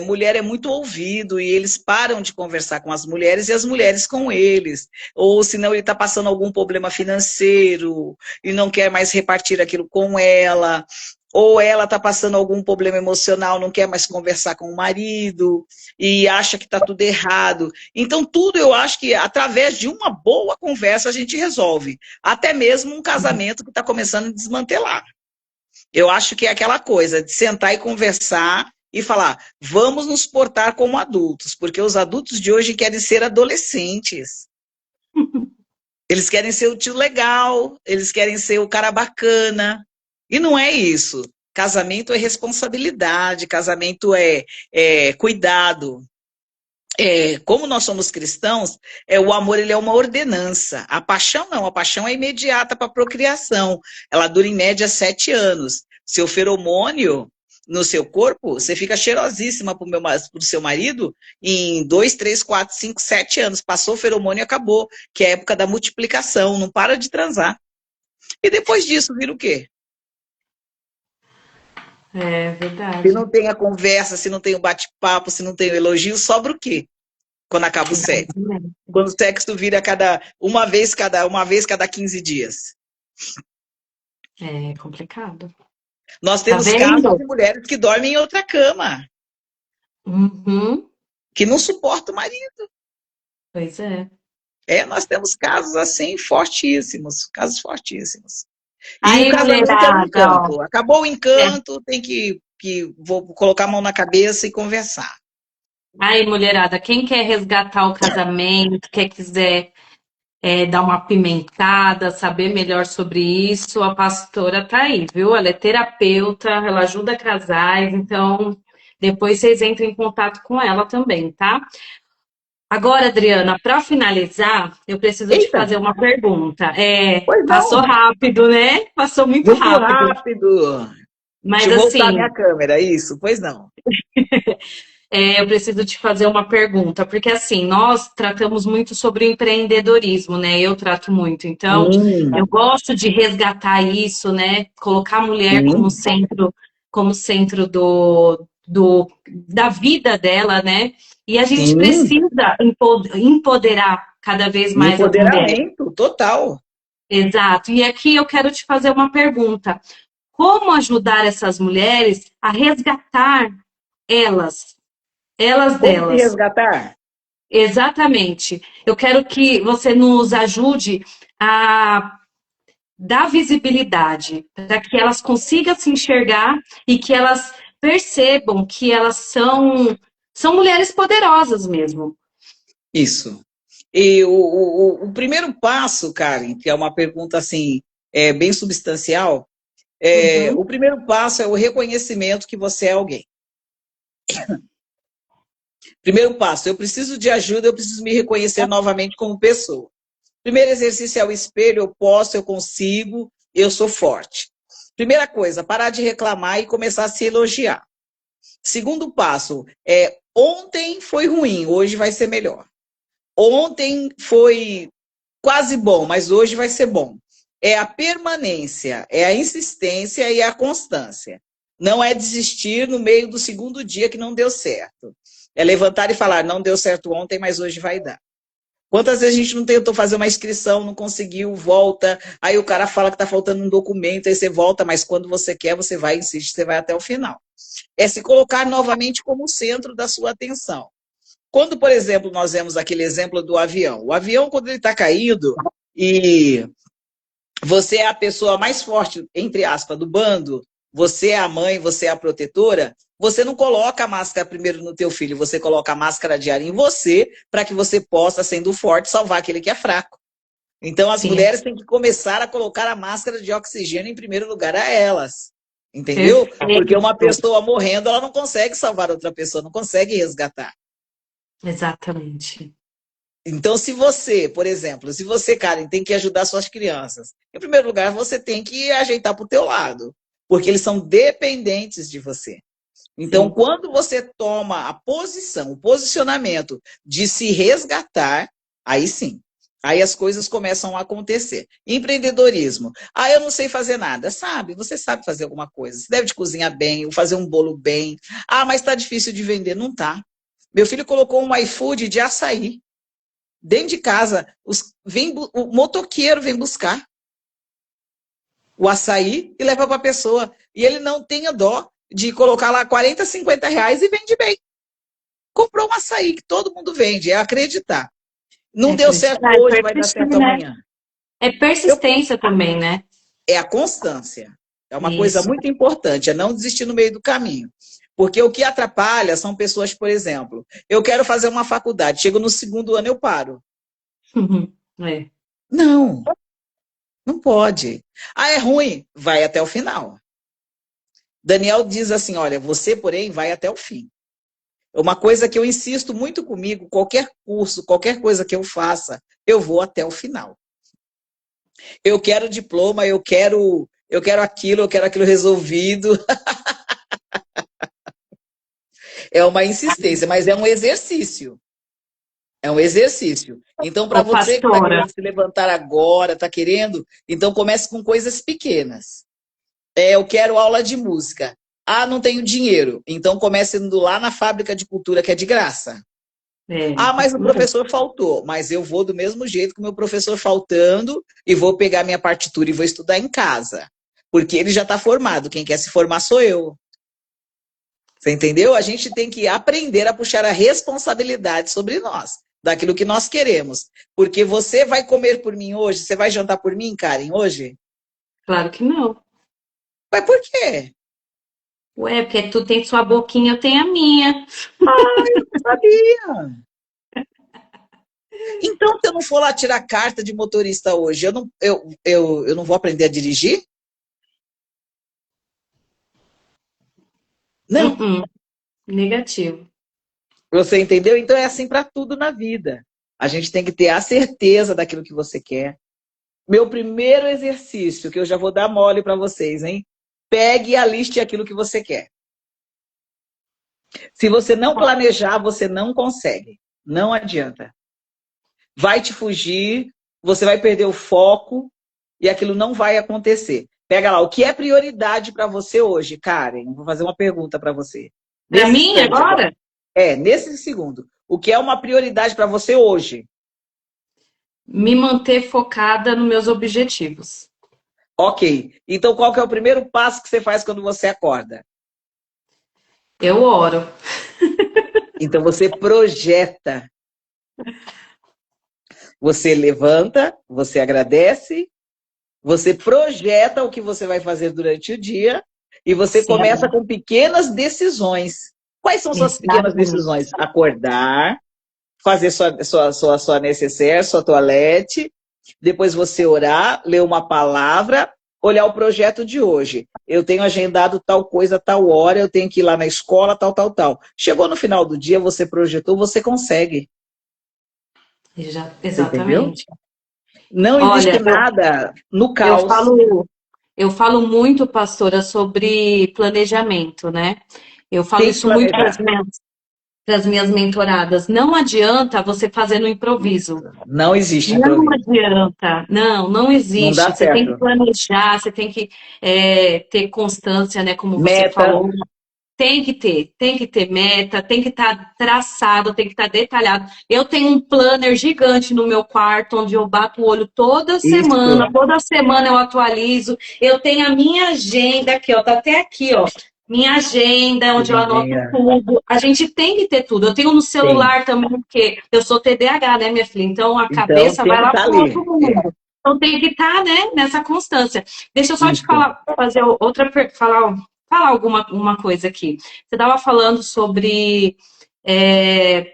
Mulher é muito ouvido e eles param de conversar com as mulheres e as mulheres com eles. Ou senão ele está passando algum problema financeiro e não quer mais repartir aquilo com ela. Ou ela está passando algum problema emocional, não quer mais conversar com o marido e acha que está tudo errado. Então, tudo eu acho que através de uma boa conversa a gente resolve. Até mesmo um casamento que está começando a desmantelar. Eu acho que é aquela coisa de sentar e conversar e falar, vamos nos portar como adultos, porque os adultos de hoje querem ser adolescentes. Eles querem ser o tio legal, eles querem ser o cara bacana. E não é isso. Casamento é responsabilidade, casamento é cuidado. Como nós somos cristãos, o amor ele é uma ordenança. A paixão não, a paixão é imediata para a procriação. Ela dura em média 7 anos. Seu feromônio no seu corpo, você fica cheirosíssima para o seu marido em 2, 3, 4, 5, 7 anos. Passou o feromônio e acabou, que é a época da multiplicação, não para de transar. E depois disso, vira o quê? É Se verdade. não tem a conversa, se não tem o bate-papo, se não tem o elogio, sobra o quê? Quando acaba o sexo? Exatamente. Quando o sexo vira uma vez cada 15 dias. É complicado. Nós Tá temos casos vendo? de mulheres que dormem em outra cama, Uhum. que não suportam o marido. Pois é. Nós temos casos assim fortíssimos, casos fortíssimos. E o Aí, casamento é um mulherada, ó. encanto. Acabou o É. encanto, tem que vou colocar a mão na cabeça e conversar. Aí, mulherada, quem quer resgatar o casamento, quer quiser dar uma pimentada, saber melhor sobre isso, a pastora tá aí, viu? Ela é terapeuta, ela ajuda casais, então depois vocês entrem em contato com ela também, tá? Agora, Adriana, para finalizar, eu preciso te Eita, fazer uma pergunta. pois Passou não, rápido, né? Passou muito muito rápido. rápido. Deixa Mas eu voltar assim, minha câmera, isso, pois não. eu preciso te fazer uma pergunta, porque assim, nós tratamos muito sobre o empreendedorismo, né? Eu trato muito. Então, eu Hum, gosto de resgatar isso, né? Colocar a mulher sim, como centro da vida dela, né? E a gente sim. precisa empoderar cada vez mais as mulheres. Empoderamento total. Exato. E aqui eu quero te fazer uma pergunta. Como ajudar essas mulheres a resgatar elas, elas Como se delas? resgatar? Exatamente. Eu quero que você nos ajude a dar visibilidade para que elas consigam se enxergar e que elas percebam que elas são mulheres poderosas mesmo. Isso. E o primeiro passo, Karen, que é uma pergunta assim, bem substancial, Uhum. o primeiro passo é o reconhecimento que você é alguém. Primeiro passo, eu preciso de ajuda, eu preciso me reconhecer novamente como pessoa. Primeiro exercício é o espelho, eu posso, eu consigo, eu sou forte. Primeira coisa, parar de reclamar e começar a se elogiar. Segundo passo, ontem foi ruim, hoje vai ser melhor. Ontem foi quase bom, mas hoje vai ser bom. É a permanência, é a insistência e a constância. Não é desistir no meio do segundo dia que não deu certo. É levantar e falar, não deu certo ontem, mas hoje vai dar. Quantas vezes a gente não tentou fazer uma inscrição, não conseguiu, volta, aí o cara fala que está faltando um documento, aí você volta, mas quando você quer, você vai, insiste, você vai até o final. É se colocar novamente como centro da sua atenção. Quando, por exemplo, nós vemos aquele exemplo do avião. O avião, quando ele está caído e você é a pessoa mais forte, entre aspas, do bando, você é a mãe, você é a protetora, você não coloca a máscara primeiro no teu filho, você coloca a máscara de ar em você para que você possa, sendo forte, salvar aquele que é fraco. Então, as Sim. mulheres têm que começar a colocar a máscara de oxigênio em primeiro lugar a elas. Entendeu? Porque uma pessoa morrendo, ela não consegue salvar outra pessoa, não consegue resgatar. Exatamente. Então, se você, por exemplo, se você, Karen, tem que ajudar suas crianças, em primeiro lugar, você tem que ajeitar para o teu lado, porque eles são dependentes de você. Então, Sim. quando você toma a posição, o posicionamento de se resgatar, aí sim, aí as coisas começam a acontecer. Empreendedorismo. Ah, eu não sei fazer nada. Sabe, você sabe fazer alguma coisa. Você deve de cozinhar bem, ou fazer um bolo bem. Ah, mas está difícil de vender. Não tá. Meu filho colocou um iFood de açaí. Dentro de casa, o motoqueiro vem buscar o açaí e leva para a pessoa. E ele não tem dó de colocar lá 40, 50 reais e vende bem. Comprou um açaí que todo mundo vende, é acreditar. Não deu certo hoje, vai dar certo amanhã. É persistência também, né? É a constância. É uma coisa Isso. muito importante, é não desistir no meio do caminho. Porque o que atrapalha são pessoas, por exemplo, eu quero fazer uma faculdade, chego no segundo ano, eu paro. É. Não, não pode. Ah, é ruim? Vai até o final. Daniel diz assim, olha, você, porém, vai até o fim. Uma coisa que eu insisto muito comigo, qualquer curso, qualquer coisa que eu faça, eu vou até o final. Eu quero diploma, eu quero aquilo resolvido. É uma insistência, mas é um exercício. É um exercício. Então, para Ô, você que está pastora, querendo se levantar agora, está querendo, então comece com coisas pequenas. Eu quero aula de música. Ah, não tenho dinheiro. Então comece indo lá na fábrica de cultura, que é de graça. Ah, mas o professor faltou. Mas eu vou do mesmo jeito que o meu professor faltando e vou pegar minha partitura e vou estudar em casa. Porque ele já está formado. Quem quer se formar sou eu. Você entendeu? A gente tem que aprender a puxar a responsabilidade sobre nós, daquilo que nós queremos. Porque você vai comer por mim hoje? Você vai jantar por mim, Karen, hoje? claro que não. Mas por quê? Ué, porque tu tem sua boquinha, eu tenho a minha. Sabia. Então, se eu não for lá tirar carta de motorista hoje, eu não vou aprender a dirigir? Não. Negativo. Você entendeu? Então é assim para tudo na vida. A gente tem que ter a certeza daquilo que você quer. Meu primeiro exercício, que eu já vou dar mole para vocês, hein? Pegue a lista aquilo que você quer. Se você não planejar, você não consegue. Não adianta. Vai te fugir, você vai perder o foco e aquilo não vai acontecer. Pega lá, o que é prioridade para você hoje, Karen? Vou fazer uma pergunta para você. Para Nesse mim, instante agora, nesse segundo. O que é uma prioridade para você hoje? me manter focada nos meus objetivos. Ok. Então, qual que é o primeiro passo que você faz quando você acorda? Eu oro. Então, você projeta. Você levanta, você agradece, você projeta o que você vai fazer durante o dia e você Sim, começa com pequenas decisões. Quais são suas pequenas exatamente. decisões? Acordar, fazer sua necessaire, sua toalete, depois você orar, ler uma palavra, olhar o projeto de hoje. Eu tenho agendado tal coisa, tal hora, eu tenho que ir lá na escola, tal, tal, tal. Chegou no final do dia, você projetou, você consegue. Você entendeu? Exatamente. Não existe Olha, nada no eu caos. falo, eu falo muito, pastora, sobre planejamento, né? Eu falo Tem que isso muito planejar. para as minhas mentoradas. Não adianta você fazer no Isso. improviso. Não existe Não improviso. adianta, não Não dá existe. Você tem que certo. planejar, você tem que ter constância, né? Como você Metas. falou. Tem que ter meta, tem que estar traçado, tem que estar detalhado. Eu tenho um planner gigante no meu quarto, onde eu bato o olho Isso. toda semana eu atualizo. Eu tenho a minha agenda aqui, ó, tá até aqui, ó. Minha agenda, onde eu anoto Bonitinha. tudo. A gente tem que ter tudo. Eu tenho no Tem. celular também, porque eu sou TDAH, né, minha filha? Então a Então cabeça tem vai que lá estar para o outro ali. É. mundo. Então tem que estar, né, nessa constância. Deixa eu só te Isso. falar, fazer outra, falar alguma uma coisa aqui. Você estava falando sobre é,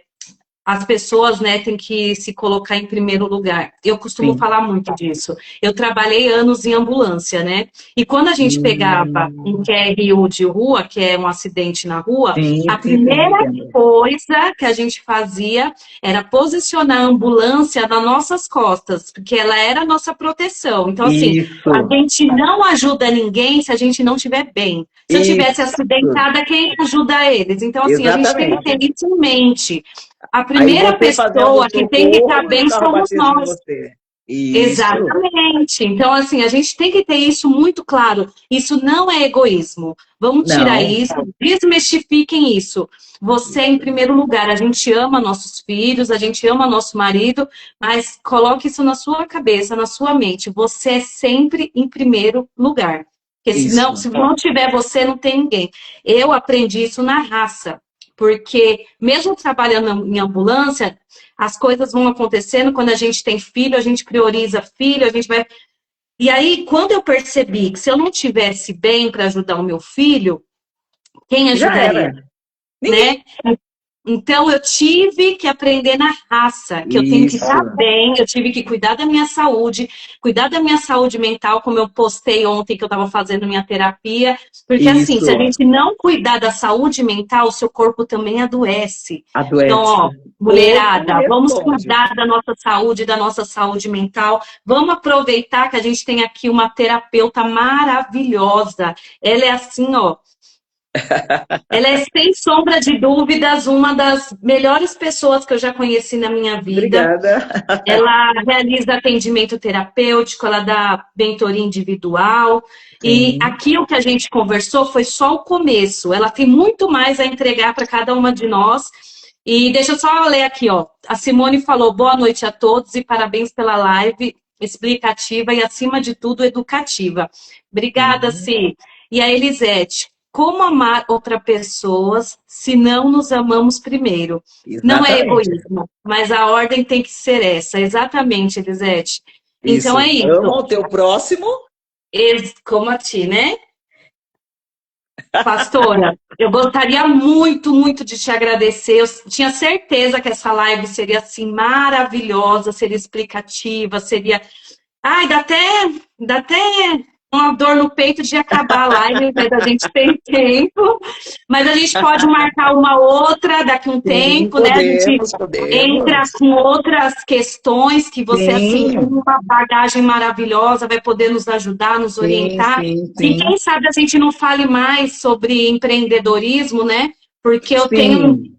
as pessoas, né, têm que se colocar em primeiro lugar. Eu costumo Sim. falar muito disso. Eu trabalhei anos em ambulância, né? E quando a gente pegava um Hum, QRU de rua, que é um acidente na rua, a sim, primeira entendo. coisa que a gente fazia era posicionar a ambulância nas nossas costas, porque ela era a nossa proteção. Então, assim, a Isso. gente não ajuda ninguém se a gente não estiver bem. Se eu tivesse Isso. acidentada, quem ajuda eles? Então, assim, a gente tem que ter Exatamente. isso em mente. A Aí primeira você fazendo pessoa o que tem que estar socorro e o bem carro somos batendo em nós. você. Isso. Exatamente. Então, assim, a gente tem que ter isso muito claro. Isso não é egoísmo. Vamos tirar Não. isso, desmistifiquem isso. Você é em Isso. primeiro lugar. A gente ama nossos filhos, a gente ama nosso marido, mas coloque isso na sua cabeça, na sua mente. Você é sempre em primeiro lugar. Porque senão, Isso. se não tiver você, não tem ninguém. Eu aprendi isso na raça. Porque mesmo trabalhando em ambulância, as coisas vão acontecendo quando a gente tem filho, a gente prioriza filho, a gente vai. E aí, quando eu percebi que se eu não tivesse bem para ajudar o meu filho, quem Já ajudaria, era. Ninguém. né? Então, eu tive que aprender na raça, que eu tenho que Isso. estar bem, eu tive que cuidar da minha saúde mental, como eu postei ontem que eu estava fazendo minha terapia, porque assim, se a Isso. gente não cuidar da saúde mental, o seu corpo também adoece. Então, Adoece. ó, Corpo mulherada, vamos responde. cuidar da nossa saúde mental, vamos aproveitar que a gente tem aqui uma terapeuta maravilhosa. Ela é assim, ó. Ela é, sem sombra de dúvidas, uma das melhores pessoas que eu já conheci na minha vida. Obrigada. Ela realiza atendimento terapêutico, ela dá mentoria individual. E Sim. aquilo que a gente conversou foi só o começo. Ela tem muito mais a entregar para cada uma de nós. E deixa eu só ler aqui, ó. A Simone falou: boa noite a todos e parabéns pela live explicativa e, acima de tudo, educativa. Obrigada, Sim. Si. E a Elisete: como amar outra pessoa se não nos amamos primeiro? Não é Exatamente. egoísmo, mas a ordem tem que ser essa. Exatamente, Elisete. Então é Isso. isso. Ama o teu próximo. Como a ti, né? Pastora, eu gostaria muito, muito de te agradecer. Eu tinha certeza que essa live seria assim maravilhosa, seria explicativa, seria. Ai, dá até uma dor no peito de acabar a live, mas a gente tem tempo. Mas a gente pode marcar uma outra daqui a um Sim, tempo, né? A gente entra podemos. com outras questões que você, assim, com Sim, uma bagagem maravilhosa, vai poder nos ajudar, nos sim, orientar. sim, E sim. quem sabe a gente não fale mais sobre empreendedorismo, né? Porque Sim,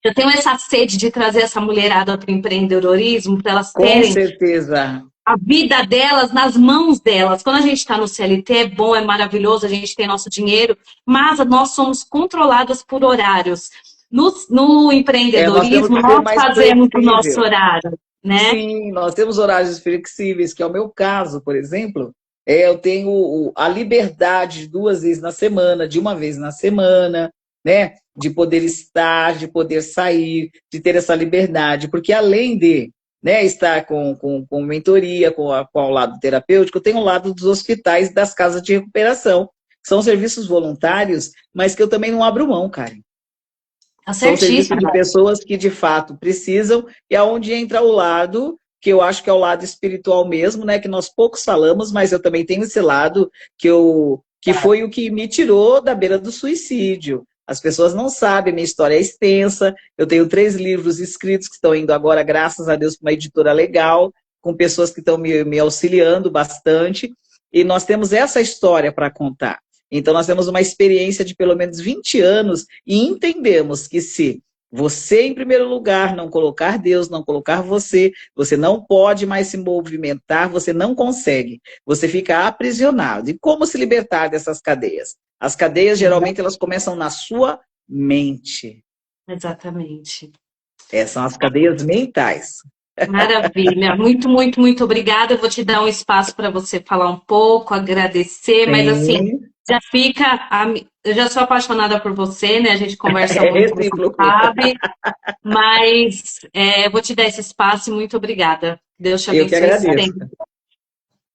eu tenho essa sede de trazer essa mulherada para o empreendedorismo, para elas com terem certeza. a vida delas nas mãos delas. Quando a gente está no CLT, é bom, é maravilhoso, a gente tem nosso dinheiro, mas nós somos controladas por horários. No Nós temos empreendedorismo, que ser nós mais fazemos o nosso flexível. horário, né? Sim, nós temos horários flexíveis, que é o meu caso, por exemplo. Eu tenho a liberdade de 2 vezes na semana, de uma vez na semana, né? De poder estar, de poder sair, de ter essa liberdade. Porque além de, né, estar com mentoria, com o lado terapêutico, tem o lado dos hospitais e das casas de recuperação. São serviços voluntários, mas que eu também não abro mão, cara. Tá São serviços de certíssimo. pessoas que de fato precisam, e aonde entra o lado, que eu acho que é o lado espiritual mesmo, né? Que nós poucos falamos, mas eu também tenho esse lado que foi o que me tirou da beira do suicídio. As pessoas não sabem, minha história é extensa, eu tenho 3 livros escritos que estão indo agora, graças a Deus, para uma editora legal, com pessoas que estão me auxiliando bastante, e nós temos essa história para contar. Então, nós temos uma experiência de pelo menos 20 anos e entendemos que se você, em primeiro lugar, não colocar Deus, não colocar você, você não pode mais se movimentar, você não consegue. Você fica aprisionado. E como se libertar dessas cadeias? As cadeias, geralmente, elas começam na sua mente. Exatamente. São as cadeias mentais. Maravilha. Muito, muito, muito obrigada. Eu vou te dar um espaço para você falar um pouco, agradecer, mas assim, Sim, já fica. Eu já sou apaixonada por você, né? A gente conversa é muito, você recíproco. sabe, mas eu vou te dar esse espaço e muito obrigada. Deus te Eu que abençoe agradeço. sempre.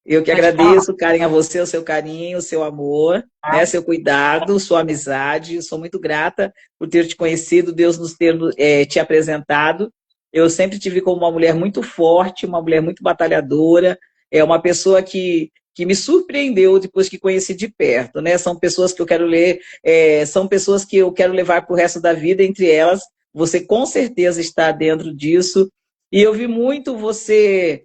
Eu que Pode falar. agradeço, Karen, a você, o seu carinho, o seu amor, né, seu cuidado, sua amizade. Sou muito grata por ter te conhecido, Deus nos ter te apresentado. Eu sempre te vi como uma mulher muito forte, uma mulher muito batalhadora, uma pessoa que me surpreendeu depois que conheci de perto, né? São pessoas que eu quero ler, são pessoas que eu quero levar para o resto da vida, entre elas, você com certeza está dentro disso. E eu vi muito você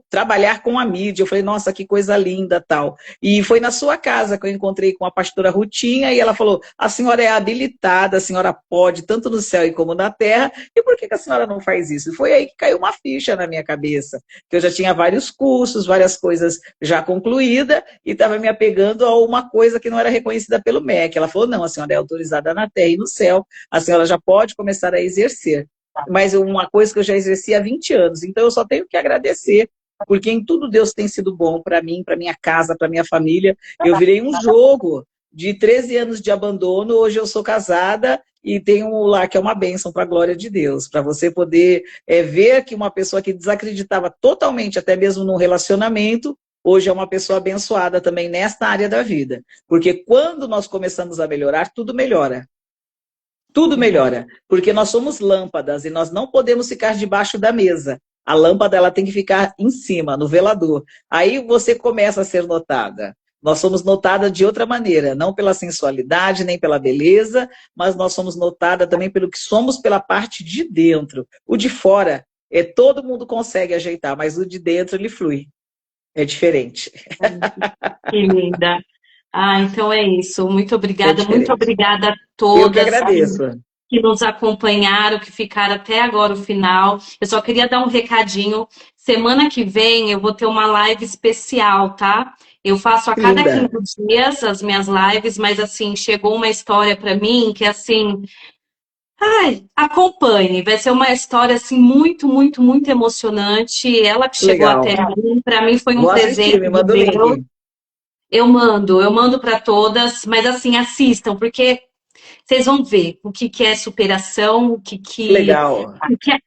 trabalhar com a mídia. Eu falei, nossa, que coisa linda, tal. E foi na sua casa que eu encontrei com a pastora Rutinha, e ela falou, a senhora é habilitada, a senhora pode, tanto no céu e como na terra, e por que a senhora não faz isso? E foi aí que caiu uma ficha na minha cabeça, que eu já tinha vários cursos, várias coisas já concluídas, e estava me apegando a uma coisa que não era reconhecida pelo MEC. Ela falou, não, a senhora é autorizada na terra e no céu, a senhora já pode começar a exercer. Mas uma coisa que eu já exerci há 20 anos, então eu só tenho que agradecer, porque em tudo Deus tem sido bom para mim, para minha casa, para minha família. Eu virei um jogo de 13 anos de abandono, hoje eu sou casada e tenho um lar que é uma bênção para a glória de Deus, para você poder ver que uma pessoa que desacreditava totalmente, até mesmo num relacionamento, hoje é uma pessoa abençoada também nesta área da vida. Porque quando nós começamos a melhorar, tudo melhora. Tudo melhora, porque nós somos lâmpadas e nós não podemos ficar debaixo da mesa. A lâmpada ela tem que ficar em cima, no velador. Aí você começa a ser notada. Nós somos notadas de outra maneira, não pela sensualidade, nem pela beleza, mas nós somos notadas também pelo que somos pela parte de dentro. O de fora, todo mundo consegue ajeitar, mas o de dentro ele flui. É diferente. Que linda. Então é isso. Muito É obrigada. Muito diferente. obrigada a Eu que todas agradeço. que nos acompanharam, que ficaram até agora o final. Eu só queria dar um recadinho. Semana que vem eu vou ter uma live especial, tá? Eu faço a Que cada linda. 15 dias as minhas lives, mas assim, chegou uma história para mim que assim, acompanhe. Vai ser uma história assim muito, muito, muito emocionante. Ela que chegou até Legal. mim, para mim foi um Vou assistir, presente me de manda o Deus. link. Eu mando para todas, mas assim, assistam, porque vocês vão ver o que que é superação, Legal.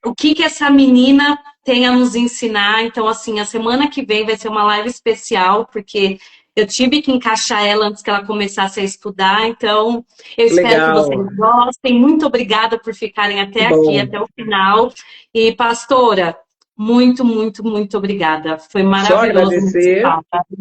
o que que essa menina tem a nos ensinar. Então, assim, a semana que vem vai ser uma live especial, porque eu tive que encaixar ela antes que ela começasse a estudar. Então, eu espero que vocês Legal. gostem. Muito obrigada por ficarem Que até aqui, bom. até o final. E, pastora, muito, muito, muito obrigada. Foi Só maravilhoso o nosso agradecer. papo.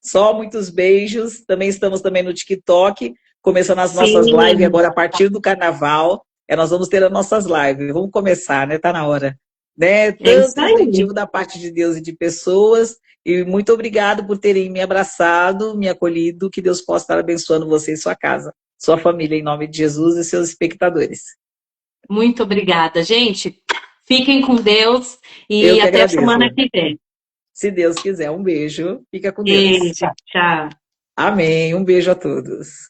Só muitos beijos. Também estamos também no TikTok, começando as nossas lives Sim, agora a partir do carnaval. Nós vamos ter as nossas lives. Vamos começar, né? Tá na hora. Né? é isso Tanto aí. incentivo da parte de Deus e de pessoas. E muito obrigado por terem me abraçado, me acolhido. Que Deus possa estar abençoando você e sua casa, sua família, em nome de Jesus e seus espectadores. Muito obrigada, gente. Fiquem com Deus Eu e que até a agradeço. semana que vem. Se Deus quiser, um beijo. Fica com Deus. Beijo, tchau. Amém. Um beijo a todos.